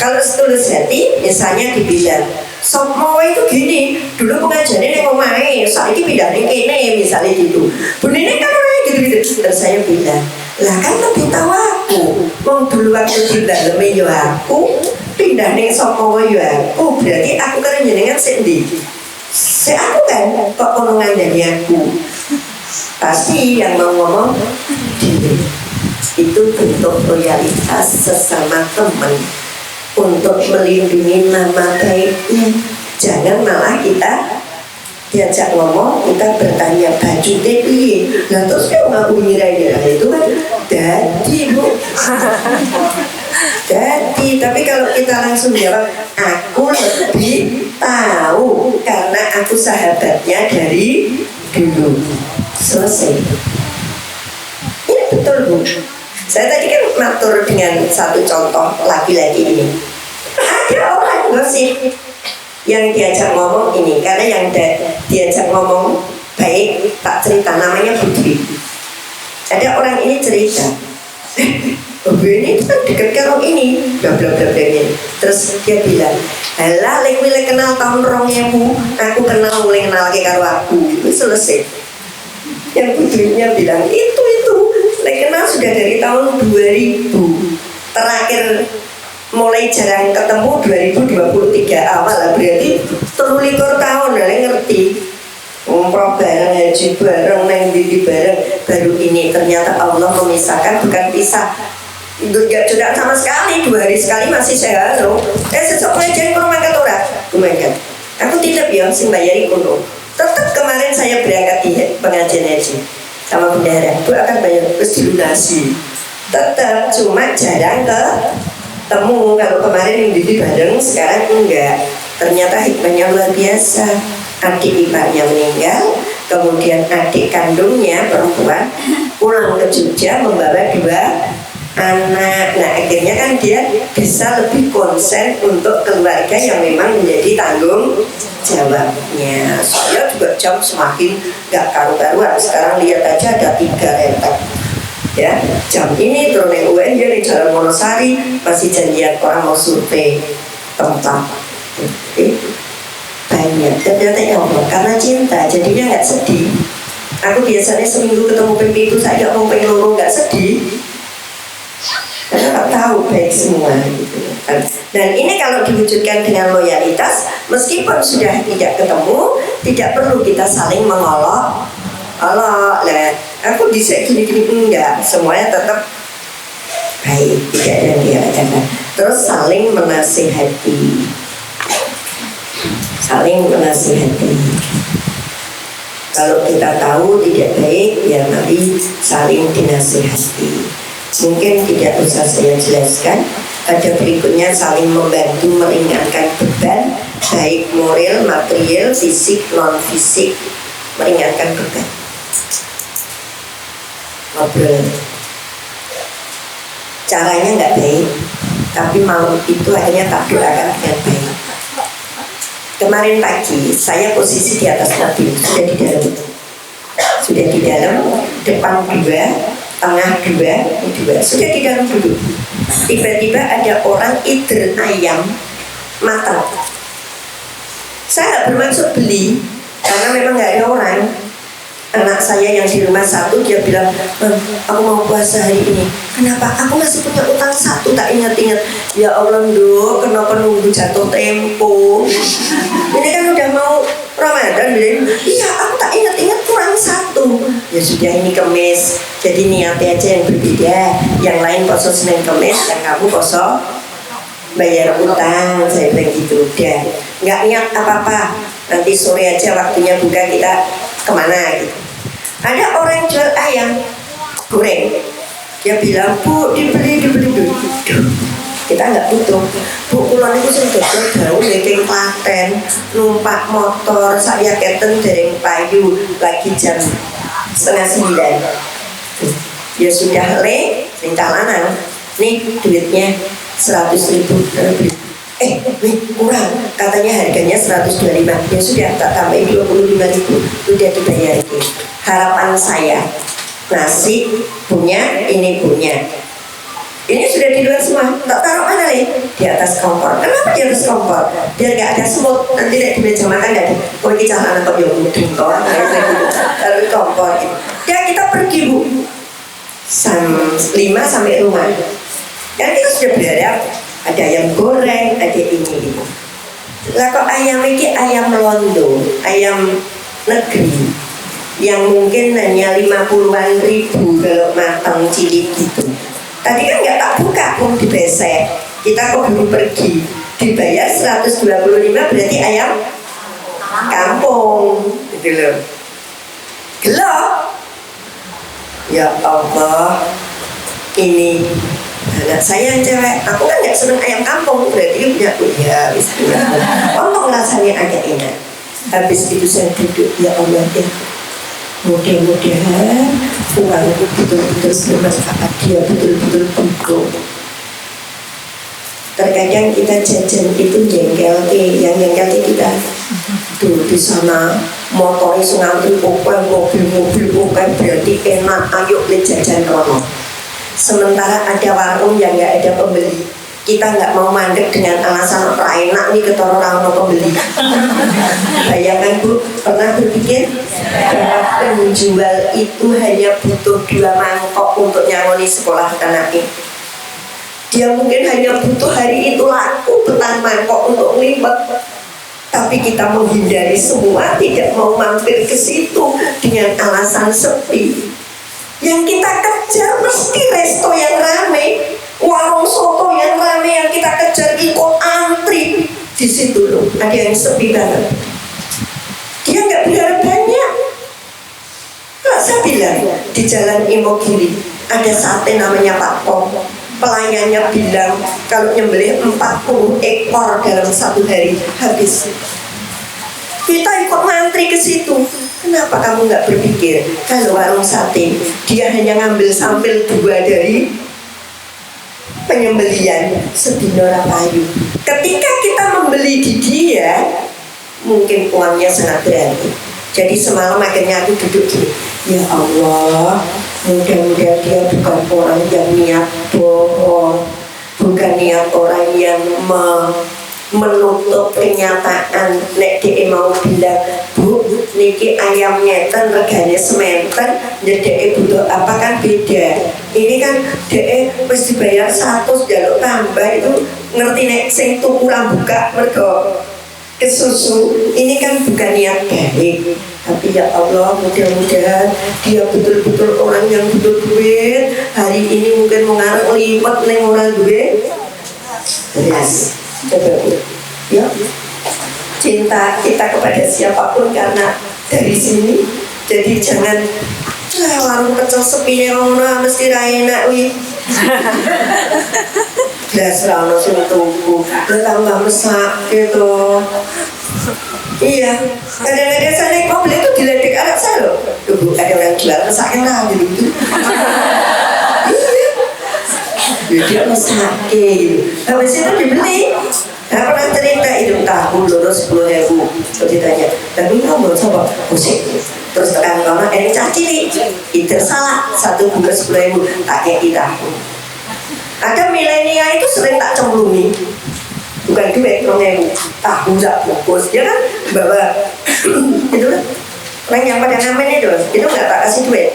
Kalau setulus hati misalnya dibilang sok mau itu gini, dulu pengajiannya yang ngomai saat ini pindah nih kene misalnya gitu, bunyinya kan orangnya gitu. Terus saya bilang lah kan lebih tahu aku mau dulu waktu di dalam yo aku pindah nih sok mau yo aku, berarti aku kan jenengan sendiri. Aku kan kok ngomongin dari aku, pasti yang mau ngomong diri. Itu bentuk loyalitas sesama teman untuk melindungi nama baiknya. Jangan malah kita diajak ngomong, kita bertanya baju piye, nah terus kayak ngaku ngira-ngira itu kan jadi bu. Jadi, tapi kalau kita langsung jawab, aku lebih tahu karena aku sahabatnya dari dulu. Selesai. Ini betul bu. Saya tadi kan matur dengan satu contoh laki-laki ini. Ada orang gosip yang diajak ngomong ini, karena yang diajak ngomong baik tak cerita, namanya Putri. Ada orang ini cerita. Ini kan deket karo ini, bla bla bla ini. Terus dia bilang, halah lek milih kenal tahun 2000, aku mulai kenal lagi karo aku. Itu selesai. Yang Putrinya bilang itu lek kenal sudah dari tahun 2000. Terakhir mulai jarang ketemu 2023 awal lah, berarti 23 tahun lah ngerti. Umroh bareng, haji bareng, neng didi bareng, baru ini ternyata Allah memisahkan, bukan pisah. Gak jodoh sama sekali, 2 hari sekali masih saya halo. Sesok pengajian kurang mangkat ora? Lumayan. Aku tidak bilang sih bayari kuno. Tetap kemarin saya berangkat di pengajian haji sama bendahara. Aku akan bayar terus dilunasi. Tetap cuma jarang ketemu. Kalau kemarin yang didi bareng, sekarang enggak. Ternyata hikmahnya luar biasa. Adik iparnya meninggal, kemudian adik kandungnya perempuan pulang ke Jogja membawa 2 anak. Nah akhirnya kan dia bisa lebih konsen untuk keluarga yang memang menjadi tanggung jawabnya. Saya juga jam semakin gak karu-karuan. Sekarang lihat aja ada 3 rentek ya, jam ini turun yang UN dia di Jalan Wonosari masih janjian orang mau survei tempat. Banyak, ternyata ya Allah karena cinta jadinya nggak sedih. Aku biasanya seminggu ketemu pemimpin saya mau pengen nggak sedih karena nggak tahu baik semua gitu kan. Dan ini kalau diwujudkan dengan loyalitas, meskipun sudah tidak ketemu, tidak perlu kita saling mengolok lah aku bisa gini-gini, enggak, semuanya tetap baik, tidak ada yang diadakan. Terus saling menasihati. Kalau kita tahu tidak baik, ya mari saling dinasihati. Mungkin tidak usah saya jelaskan. Ada berikutnya saling membantu meringankan beban, baik moral, material, fisik, non fisik, meringankan beban. Ngobrol. Caranya nggak baik, tapi mau itu akhirnya tak doakan dengan baik. Kemarin pagi saya posisi di atas mobil, sudah di dalam, depan 2, tengah 2, sudah di dalam duduk. Tiba-tiba ada orang idel ayam matang. Saya nggak bermaksud beli karena memang nggak ada orang. Anak saya yang di rumah 1, dia bilang, aku mau puasa hari ini. Kenapa? Aku masih punya utang 1, tak ingat-ingat. Ya Allah, Nduk, kenapa nunggu jatuh tempo? Ini kan udah mau Ramadan, iya, aku tak ingat-ingat kurang 1. Ya sudah, ini Kemis, jadi niatnya aja yang berbeda. Yang lain poso Senin Kemis, yang kamu poso bayar utang. Saya bilang gitu, udah nggak niat apa-apa. Nanti sore aja waktunya buka, kita kemana gitu. Ada orang jual ayam goreng, dia bilang, Bu, dibeli dulu. Kita nggak butuh. Bu, kulon itu sudah jauh dari Klaten, numpak motor saya keten dari Payu, lagi jam 8:30. Ya sudah, rencananan nih duitnya 100.000 beli. Kurang, katanya harganya 125. Ya sudah, tak tambahin 25.000, udah dibayar. Harapan saya, nasi punya, ini punya. Ini sudah di luar semua, tak taruh mana nih? Di atas kompor. Kenapa di atas kompor? Biar gak ada semut, nanti di meja makan gak ada. Oh, ini jangan anak yang mudeng kok, taruh di kompor. Ya kita pergi, Bu, 5 sampai rumah. Kan kita sudah berharap ada ayam goreng, ada ini. Lah kok ayam ini ayam londo, ayam negeri, yang mungkin hanya 50-an ribu kalau matang cilik gitu. Tadi kan nggak tak buka pun dibesek. Kita kok baru pergi, dibayar 125, berarti ayam kampung gitu loh. Gelo. Ya Allah, ini anak saya yang cewek, aku kan nggak seneng ayam kampung, berarti punya ya bismillah. Untung rasanya agak enak. Habis itu saya duduk, ya Allah ya, mudah-mudahan uangku betul-betul bermanfaat, dia betul-betul buku. Terkadang kita jajan itu jengkel, yang jengkel kita tuh di sana motornya ngantri pokoknya mobil berarti enak, ayo beli jajan rono. Sementara ada warung yang nggak ada pembeli, kita nggak mau mandek dengan alasan enak nih ketoro orang mau pembeli. Bayangkan Bu, pernah berpikir bahwa penjual itu hanya butuh 2 mangkok untuk nyangoni sekolah anaknya. Dia mungkin hanya butuh hari itu laku petang mangkok untuk ngelimpet. Tapi kita menghindari semua, tidak mau mampir ke situ dengan alasan sepi. Yang kita kejar mesti resto yang ramai, warung soto yang ramai, yang kita kejar ikut antri. Di situ loh, ada yang sepi banget. Dia nggak berharap banyak. Nah, saya bilang di Jalan Imogiri ada sate namanya Pak Pom. Pelayannya bilang kalau nyembelih 40 ekor dalam 1 hari habis. Kita ikut ngantri ke situ. Kenapa kamu nggak berpikir kalau warung sate dia hanya ngambil sampel 2 dari penyembelian sedino rapayu. Ketika kita membeli di dia, mungkin uangnya sangat berarti. Jadi semalam akhirnya aku duduk gini, ya Allah, mudah-mudahan dia bukan orang yang niat bohong, bukan niat orang yang menutup kenyataan. Nek dia mau bilang, Bu, niki ayam ngeten regane sementen, jadi butuh apa kan beda. Ini kan dia mesti bayar 100 jaluk tambah, itu ngerti nek sing tuku buka mergo kesusu. Ini kan bukan niat baik. Tapi ya Allah, mudah-mudahan dia betul-betul orang yang butuh duit. Hari ini mungkin mengarang lipat neng orang duit. Yes, coba ya, cinta kita kepada siapapun karena dari sini. Jadi jangan warung kecil sepi orang mesti enak wi. Belas rano sing tuku, tambah mesak gitu. Iya, kadang-kadang saya naik mobil itu diledek anak saya loh. Bu, ada orang jual mesaknya lah gitu. Iya, dia mesak gitu. Habis itu dibeli, Nah pernah cerita itu tahu lurus 10.000. Terus ditanya, tapi kamu coba musik. Terus tekan kono ini caci itu salah satu bungkus 10.000 tak kayak tahu. Ada milenial itu sering tak cemplungi. Bukan duit 10.000 tahu tak bungkus. Dia kan bawa itu orang yang pada ngamen itu nggak tak kasih duit.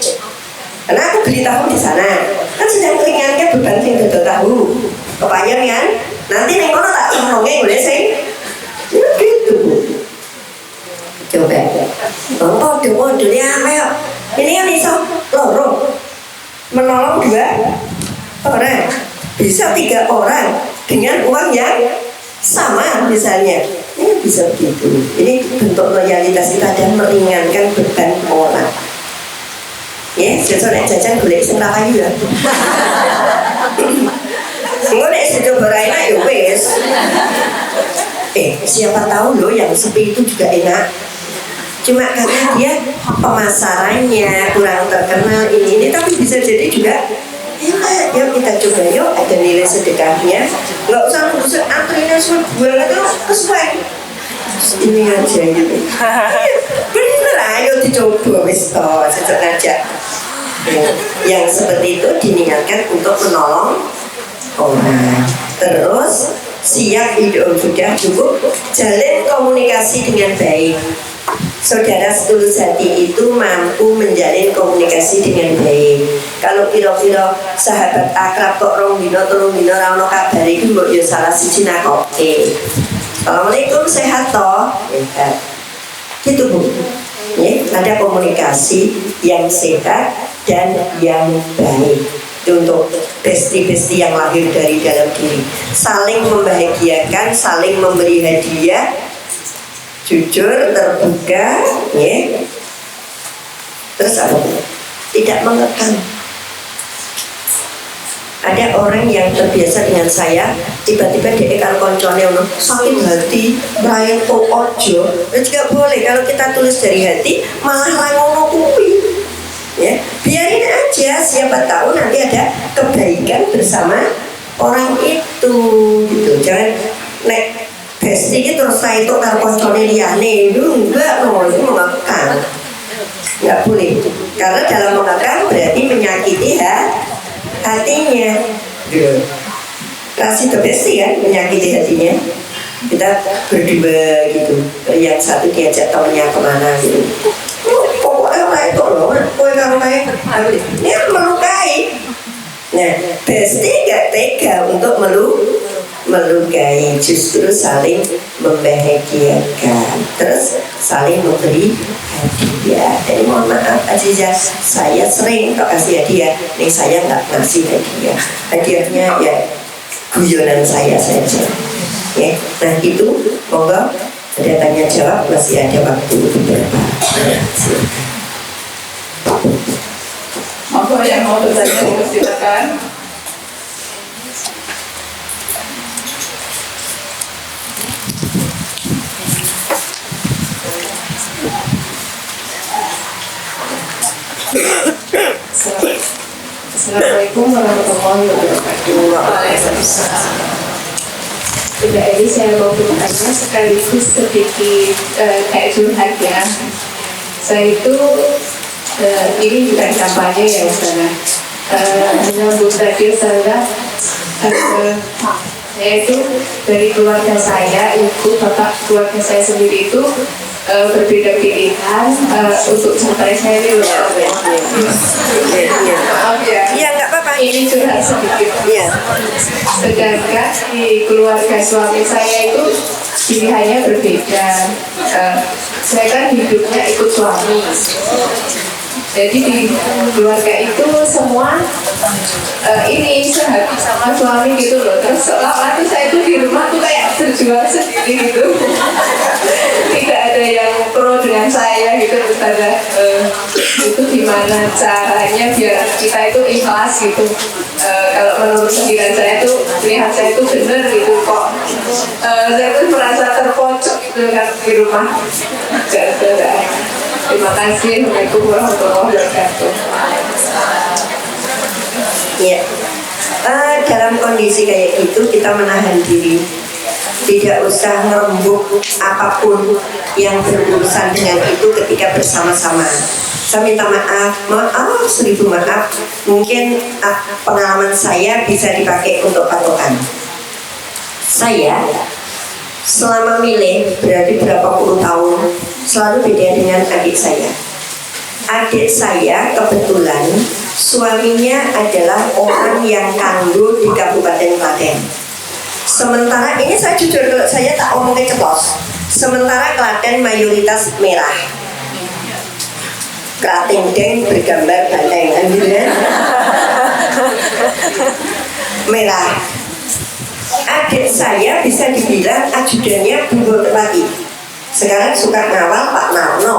Karena aku beli tahu di sana, kan sedang ringannya beban yang betul tahu, kebayang kan? Nanti nih kono tak ngomongnya boleh sih, gitu. Coba, oh dunia apa ya? Ini kan iso lorong, menolong 2 orang, bisa 3 orang dengan uang yang sama misalnya. Ini bisa begitu. Ini bentuk loyalitas kita dan meringankan beban orang. Ya, sesuatu jajan boleh sing rapayu ya. Engko nek coba enak ya wis. Siapa tahu loh yang sepi itu juga enak. Cuma karena dia pemasarannya kurang terkenal ini tapi bisa jadi juga enak. Yuk kita coba yuk, ada nilai sedekahnya. Nggak usah nunggu antrinya sebulan itu kesuai. Ini aja gitu. Bener ayo dicoba wis toh sejak ngajak. Yang seperti itu diniatkan untuk menolong orang. Terus siap hidup sudah cukup, jalin komunikasi dengan baik. Saudara setulus hati itu mampu menjalin komunikasi dengan baik. Kalau kira-kira sahabat akrab kok rong dino telung dino ra ono kabar iku mbok ya salah siji nakoke. Assalamualaikum, sehat toh? Sehat. Gitu Bu. Ya, ada komunikasi yang sehat dan yang baik untuk besti-besti yang lahir dari dalam diri, saling membahagiakan, saling memberi hadiah, jujur, terbuka, ya. Terus apa? Tidak mengekang. Ada orang yang terbiasa dengan saya, tiba-tiba dia kalau koncone ono sakit hati, merayakan kok ojo, juga boleh kalau kita tulis dari hati, malah rangono kuwi. Ya, biarin aja, siapa tahu nanti ada kebaikan bersama orang itu, gitu. Jangan nek besti itu terus saya itu karo koncone liyane, enggak, itu mengekang. Enggak boleh. Karena dalam mengekang berarti menyakiti hatinya. Kasih ke besti kan, menyakiti hatinya. Kita berdua gitu, yang satu diajak temennya kemana gitu. Pokoknya kayak tolong, pokoknya kayak ini melukai. Nah, besti gak tega untuk melukai, justru saling membahagiakan, terus saling memberi hadiah. Jadi mohon maaf Aziza, saya sering tak kasih hadiah, nih saya nggak ngasih hadiah. Hadiahnya ya guyonan saya saja. Ya, nah itu monggo ada tanya jawab, masih ada waktu beberapa. Monggo yang mau bertanya silakan. Assalamualaikum warahmatullahi wabarakatuh. Tidak, ini saya mau bertanya sekaligus sedikit kayak curhat ya. Saya itu ini bukan kampanye ya sana. Menyambut tadi saya itu dari keluarga saya, ibu, bapak keluarga saya sendiri itu berbeda pilihan untuk sampai saya ini loh. Maaf ya. Iya nggak apa-apa. Ini curhat sedikit. Iya. Sedangkan di keluarga suami saya itu pilihannya berbeda. Saya kan hidupnya ikut suami. Jadi di keluarga itu semua ini sehati sama suami gitu loh. Terus seolah-olah tuh saya tuh di rumah tuh kayak berjuang sendiri gitu. Tidak ada yang pro dengan saya gitu. Terus ada itu gimana caranya biar kita itu ikhlas gitu. Kalau menurut pikiran saya tuh lihat saya tuh bener gitu kok. Saya tuh merasa terpojok gitu kan di rumah. Terima kasih. Assalamualaikum warahmatullahi wabarakatuh. Ya, dalam kondisi kayak gitu kita menahan diri. tidak usah ngerembuk apapun yang berurusan dengan itu ketika bersama-sama. Saya minta maaf 1000 maaf. Mungkin pengalaman saya bisa dipakai untuk patokan. Saya selama milih berarti berapa puluh tahun selalu beda dengan adik saya. Adik saya kebetulan suaminya adalah orang yang kanggo di Kabupaten Klaten. Sementara ini saya jujur, kalau saya tak omongnya ceplos. Sementara Klaten mayoritas merah. Klaten deng bergambar banteng, gitu kan? Merah. Adik saya bisa dibilang ajudannya Bu Bupati. Sekarang suka ngawal Pak Narno.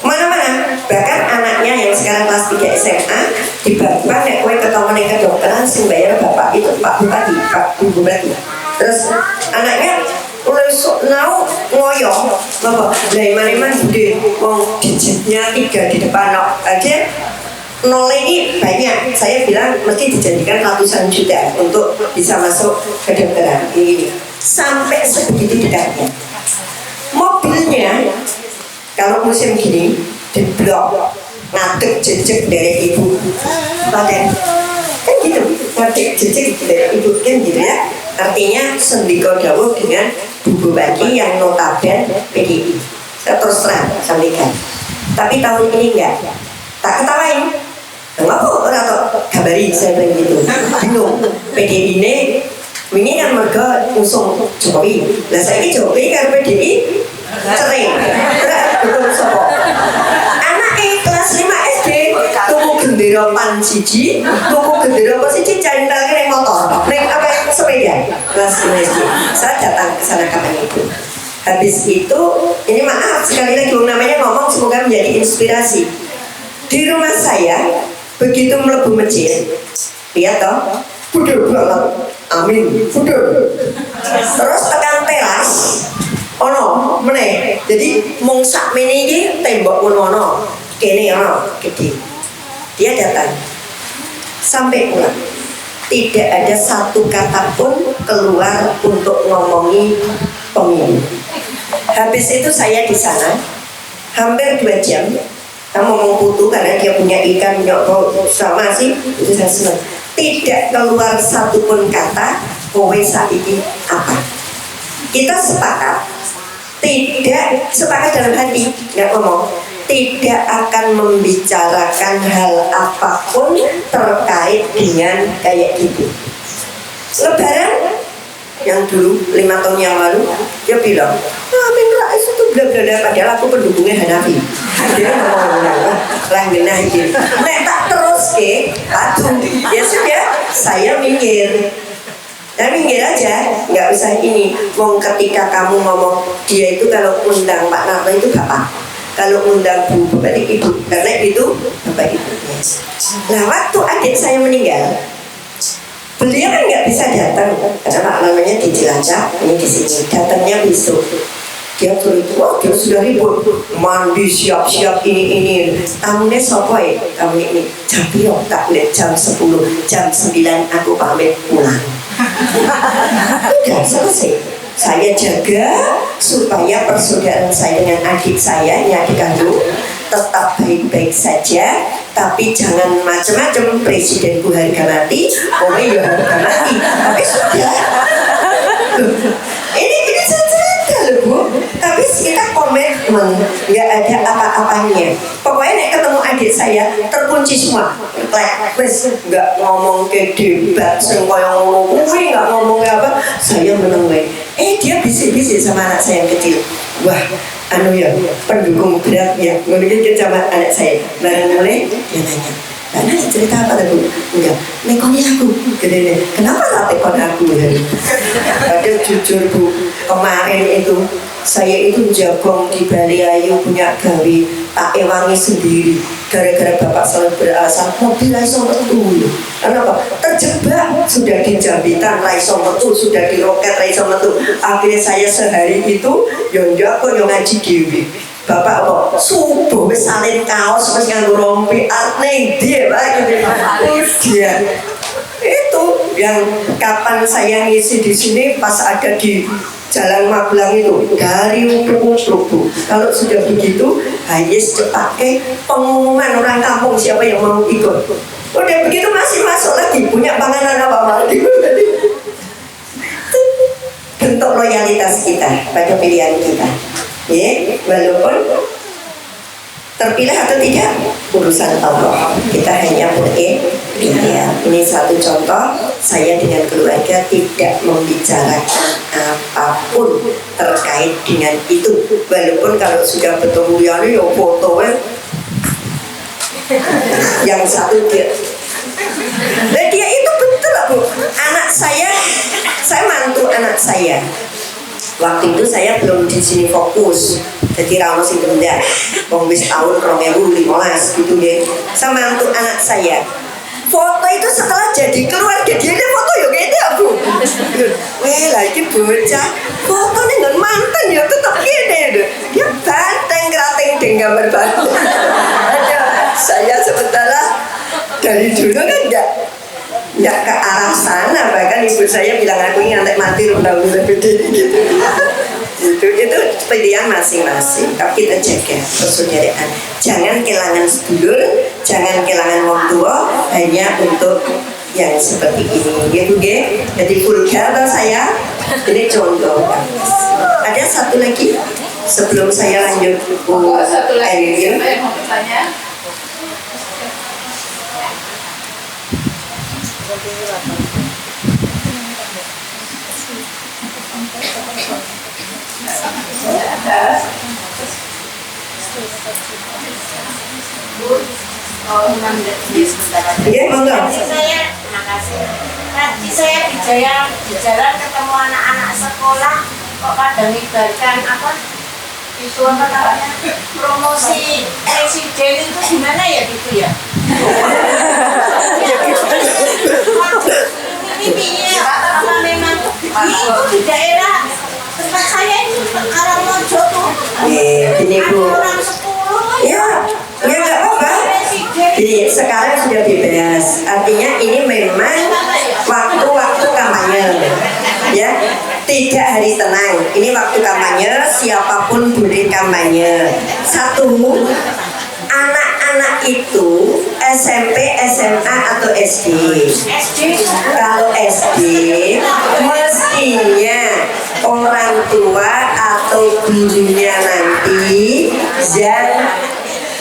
Mana-mana, bahkan anaknya yang sekarang kelas 3 SMA dibantuan nek kowe ketemu ning kedokteran sing bayar bapak itu Pak Bupati, Pak Bu Bupati. Terus anaknya lesuk nau ngoyo, bapak dari mana-mana gede, wong digitnya 3 di depan aja. Nol ini banyak, saya bilang mesti dijadikan ratusan juta untuk bisa masuk kedokteran ini. Sampai sebegitu dekatnya. Mobilnya kalau musim gini diblok, ngadeg jejak dari ibu Klaten, kan gitu, ngadeg jejak dari ibu kan gitu ya. Artinya sendiko dawuh dengan Bu Bupati yang notaben PDI. Saya terus terang sampaikan. Tapi tahun ini enggak, tak ketawain. Enggak kok, orang kok kabari saya bilang gitu. Bingung, PDI ini kan mereka usung Jokowi. Lah saya ini Jokowi kan PDI sering. Betul sopo. Anaknya kelas 5 SD tuku gendera pan siji, tuku gendera apa siji cantel ning motor. Ning apa sepeda kelas 5 SD. Saya datang ke sana kapan itu. Habis itu, ini maaf sekali lagi namanya ngomong semoga menjadi inspirasi. Di rumah saya begitu mlebu masjid, lihat toh, budul banget, amin, budul. Terus tekan teras, ono meneh. Jadi mung sak mene iki tembok pun ono, kene ono gede. Dia datang sampai pulang. Tidak ada satu kata pun keluar untuk ngomongi pemilu. Habis itu saya di sana hampir 2 jam. Kamu ngomong putu karena dia punya ikan nyok sama sih, itu saya senang. Tidak keluar satu pun kata kowe saiki apa. Kita sepakat, tidak sepakat dalam hati, nggak ngomong, tidak akan membicarakan hal apapun terkait dengan kayak gitu. Lebaran yang dulu 5 tahun yang lalu dia bilang Amin Rais itu bla-bla, padahal aku pendukungnya Hanafi. Dia ngomong langgenah iki nek tak terus ke aduh ya sudah saya minggir. Nah minggir aja, nggak usah ini. Wong ketika kamu ngomong dia itu kalau undang Pak Narno itu bapak, kalau undang Bu Bupati ibu, karena itu bapak ibunya. Nah waktu adik saya meninggal, beliau kan nggak bisa datang karena Pak namanya di Cilacap, ini di sini. Datangnya besok. Dia tuh itu, wah dia sudah ribut, mandi siap-siap ini. Tamunya sopo ya, tamu ini jam piro tak lihat jam 10, jam 9 aku pamit pulang. Udah selesai. Saya jaga supaya persaudaraan saya dengan adik saya, ini adik kandung, tetap baik-baik saja. Tapi jangan macam-macam. Presiden Bu harga mati, Ome ya harga mati. Tapi sudah. Ini cerita loh Bu. Tapi kita komitmen, nggak ada apa-apanya. Pokoknya nek ketemu adik saya terkunci semua. Wes nggak ngomong ke debat, sengkoyong ngomong, nggak ngomong apa. Saya menunggu. Dia bisik-bisik sama anak saya yang kecil. Wah, anu ya, pendukung berat ya. Mungkin sama anak saya. Barang mulai dia nanya, Mbak Nani cerita apa tadi? Enggak, nekoni aku. Gede-gede, kenapa tak tekon aku? Padahal jujur Bu, kemarin itu saya itu jagong di Bali Ayu punya gawe tak ewangi sendiri gara-gara bapak selalu beralasan mobil laiso metu. Kenapa? Terjebak sudah di Jambitan laiso metu, sudah di Roket laiso metu. Akhirnya saya sehari itu yang jago yang ngaji dewi. Bapak kok subuh wis salin kaos wis nganggo rompi art ning dia Pak gitu. Dia itu Yang kapan saya ngisi di sini pas ada di Jalan Magelang itu dari upluk-upluk Bu. Kalau sudah begitu, Hayes pakai pengumuman orang kampung siapa yang mau ikut. Udah begitu masih masuk lagi punya panganan apa lagi. Bentuk loyalitas kita pada pilihan kita. Ya, walaupun terpilih atau tidak urusan Allah, kita hanya berikhtiar. Ini satu contoh saya dengan keluarga tidak membicarakan apapun terkait dengan itu, walaupun kalau sudah bertemu ya foto yang satu dia itu betul lah Bu, anak saya mantu anak saya. Waktu itu saya belum di sini fokus, jadi rano sing rendah, wis tahun 2015 gitu deh. Sama untuk anak saya, foto itu setelah jadi keluarga dia foto ya kayak itu Bu. Weh lagi bocah, foto nih dengan mantan ya tetap gini deh. Dia banteng kerateng dengan gambar baru. Saya sementara dari dulu kan nggak ke arah sana, bahkan ibu saya bilang aku ini nanti mati udah berdiri gitu. Itu pilihan masing-masing, tapi kita jaga persaudaraan. Jangan kehilangan sedulur, jangan kehilangan wong tua hanya untuk yang seperti ini, gitu ya. Jadi vulgar saya, ini contoh. Ada satu lagi sebelum saya lanjut satu lagi Air. siapa yang mau bertanya? Iya, monggo. Terima kasih. Tadi saya di jalan ketemu anak-anak sekolah kok pada mengibarkan apa? Itu apa namanya? Promosi presiden itu gimana ya gitu ya? Ini apa memang itu di daerah tempat saya itu Karangmojo tuh. Gini Bu. Orang 10 Ya nggak apa-apa. Jadi sekarang sudah bebas. Artinya ini memang waktu-waktu kampanye, ya. Tidak hari tenang. Ini waktu kampanye, siapapun boleh kampanye. Satu, anak-anak itu SMP, SMA atau SD. Kalau SD, mestinya orang tua atau gurunya nanti yang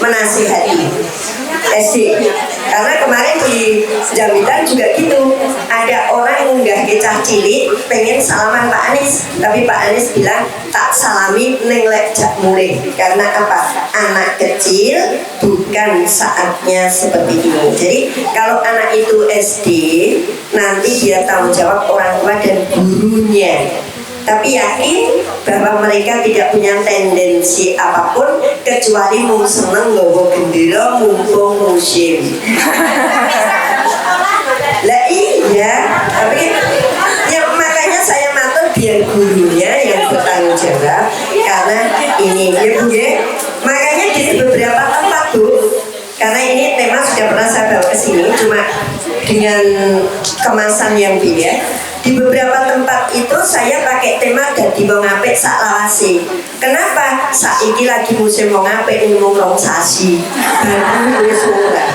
menasihati SD. Karena kemarin di Jambitan juga gitu, ada orang yang unggah kecah cilik pengen salaman Pak Anies, tapi Pak Anies bilang tak salami neng lek jak mulih. Karena apa? Anak kecil bukan saatnya seperti ini. Jadi kalau anak itu SD, nanti dia tanggung jawab orang tua dan gurunya. Tapi yakin bahwa mereka tidak punya tendensi apapun kecuali mau seneng nggawa gendera mumpung musim. Lah iya, tapi ya makanya saya matur biar gurunya yang bertanggung jawab, karena ini ya Bu ya. Makanya di beberapa tempat Bu, karena ini tema sudah pernah saya bawa ke sini, cuma dengan kemasan yang beda. Di beberapa tempat itu saya pakai tema dadi wong apik sak lawase. Kenapa? Saiki lagi musim wong apik umum rong sasi. Baru wis ora.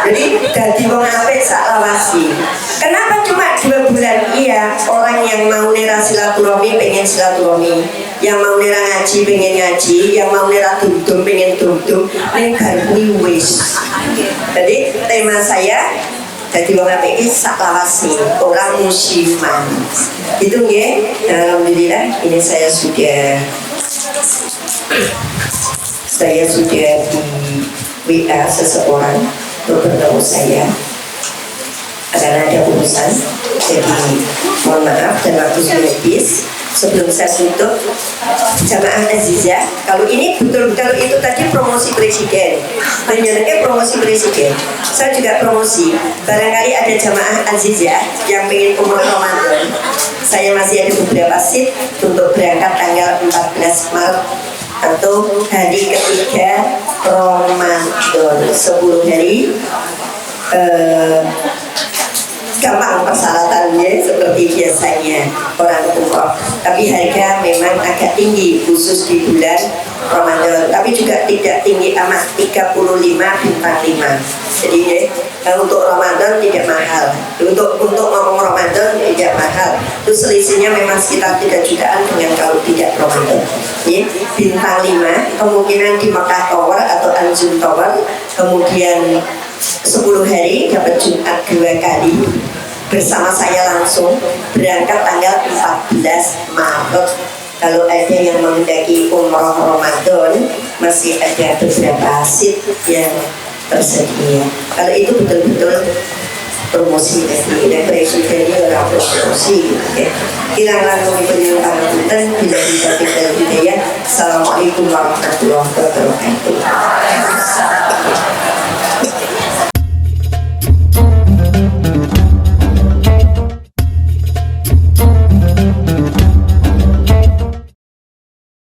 Jadi dadi wong apik sak lawase. Kenapa cuma 2 bulan? Iya, orang yang mau nera silaturahmi pengen silaturahmi, yang mau nera ngaji pengen ngaji, yang mau nera dum-dum pengen dum-dum, ning garwi wis. Jadi tema saya jadi wong apik iki sak lawase, orang musiman. Itu nggih. Alhamdulillah ini saya sudah di WA seseorang untuk bertemu saya karena ada urusan. Jadi mohon maaf dan waktu sudah habis. Sebelum saya tutup, jamaah Azizah, kalau ini betul-betul itu tadi promosi presiden, menyenangkan promosi presiden. Saya juga promosi, barangkali ada jamaah Azizah yang pengen umroh Ramadan. Saya masih ada beberapa seat untuk berangkat tanggal 14 Maret atau hari ketiga Ramadan, 10 hari. Gampang persyaratan ya, seperti biasanya orang umroh. Tapi harga memang agak tinggi khusus di bulan Ramadan. Tapi juga tidak tinggi amat, 35 bintang 5. Jadi ya, untuk Ramadan tidak mahal. Untuk ngomong Ramadan tidak mahal. Itu selisihnya memang sekitar 3 jutaan dengan kalau tidak Ramadan. Ya, bintang 5 kemungkinan di Mekah Tower atau Anjum Tower, kemudian 10 hari dapat Jumat 2 kali bersama saya langsung berangkat tanggal 14 Maret. Kalau ada yang menghendaki umroh Ramadan masih ada beberapa seat yang tersedia. Kalau itu betul-betul promosi dari presiden orang promosi ya. Kirang langkung penyelenggaraan bila tidak hidayah. Assalamualaikum warahmatullahi wabarakatuh.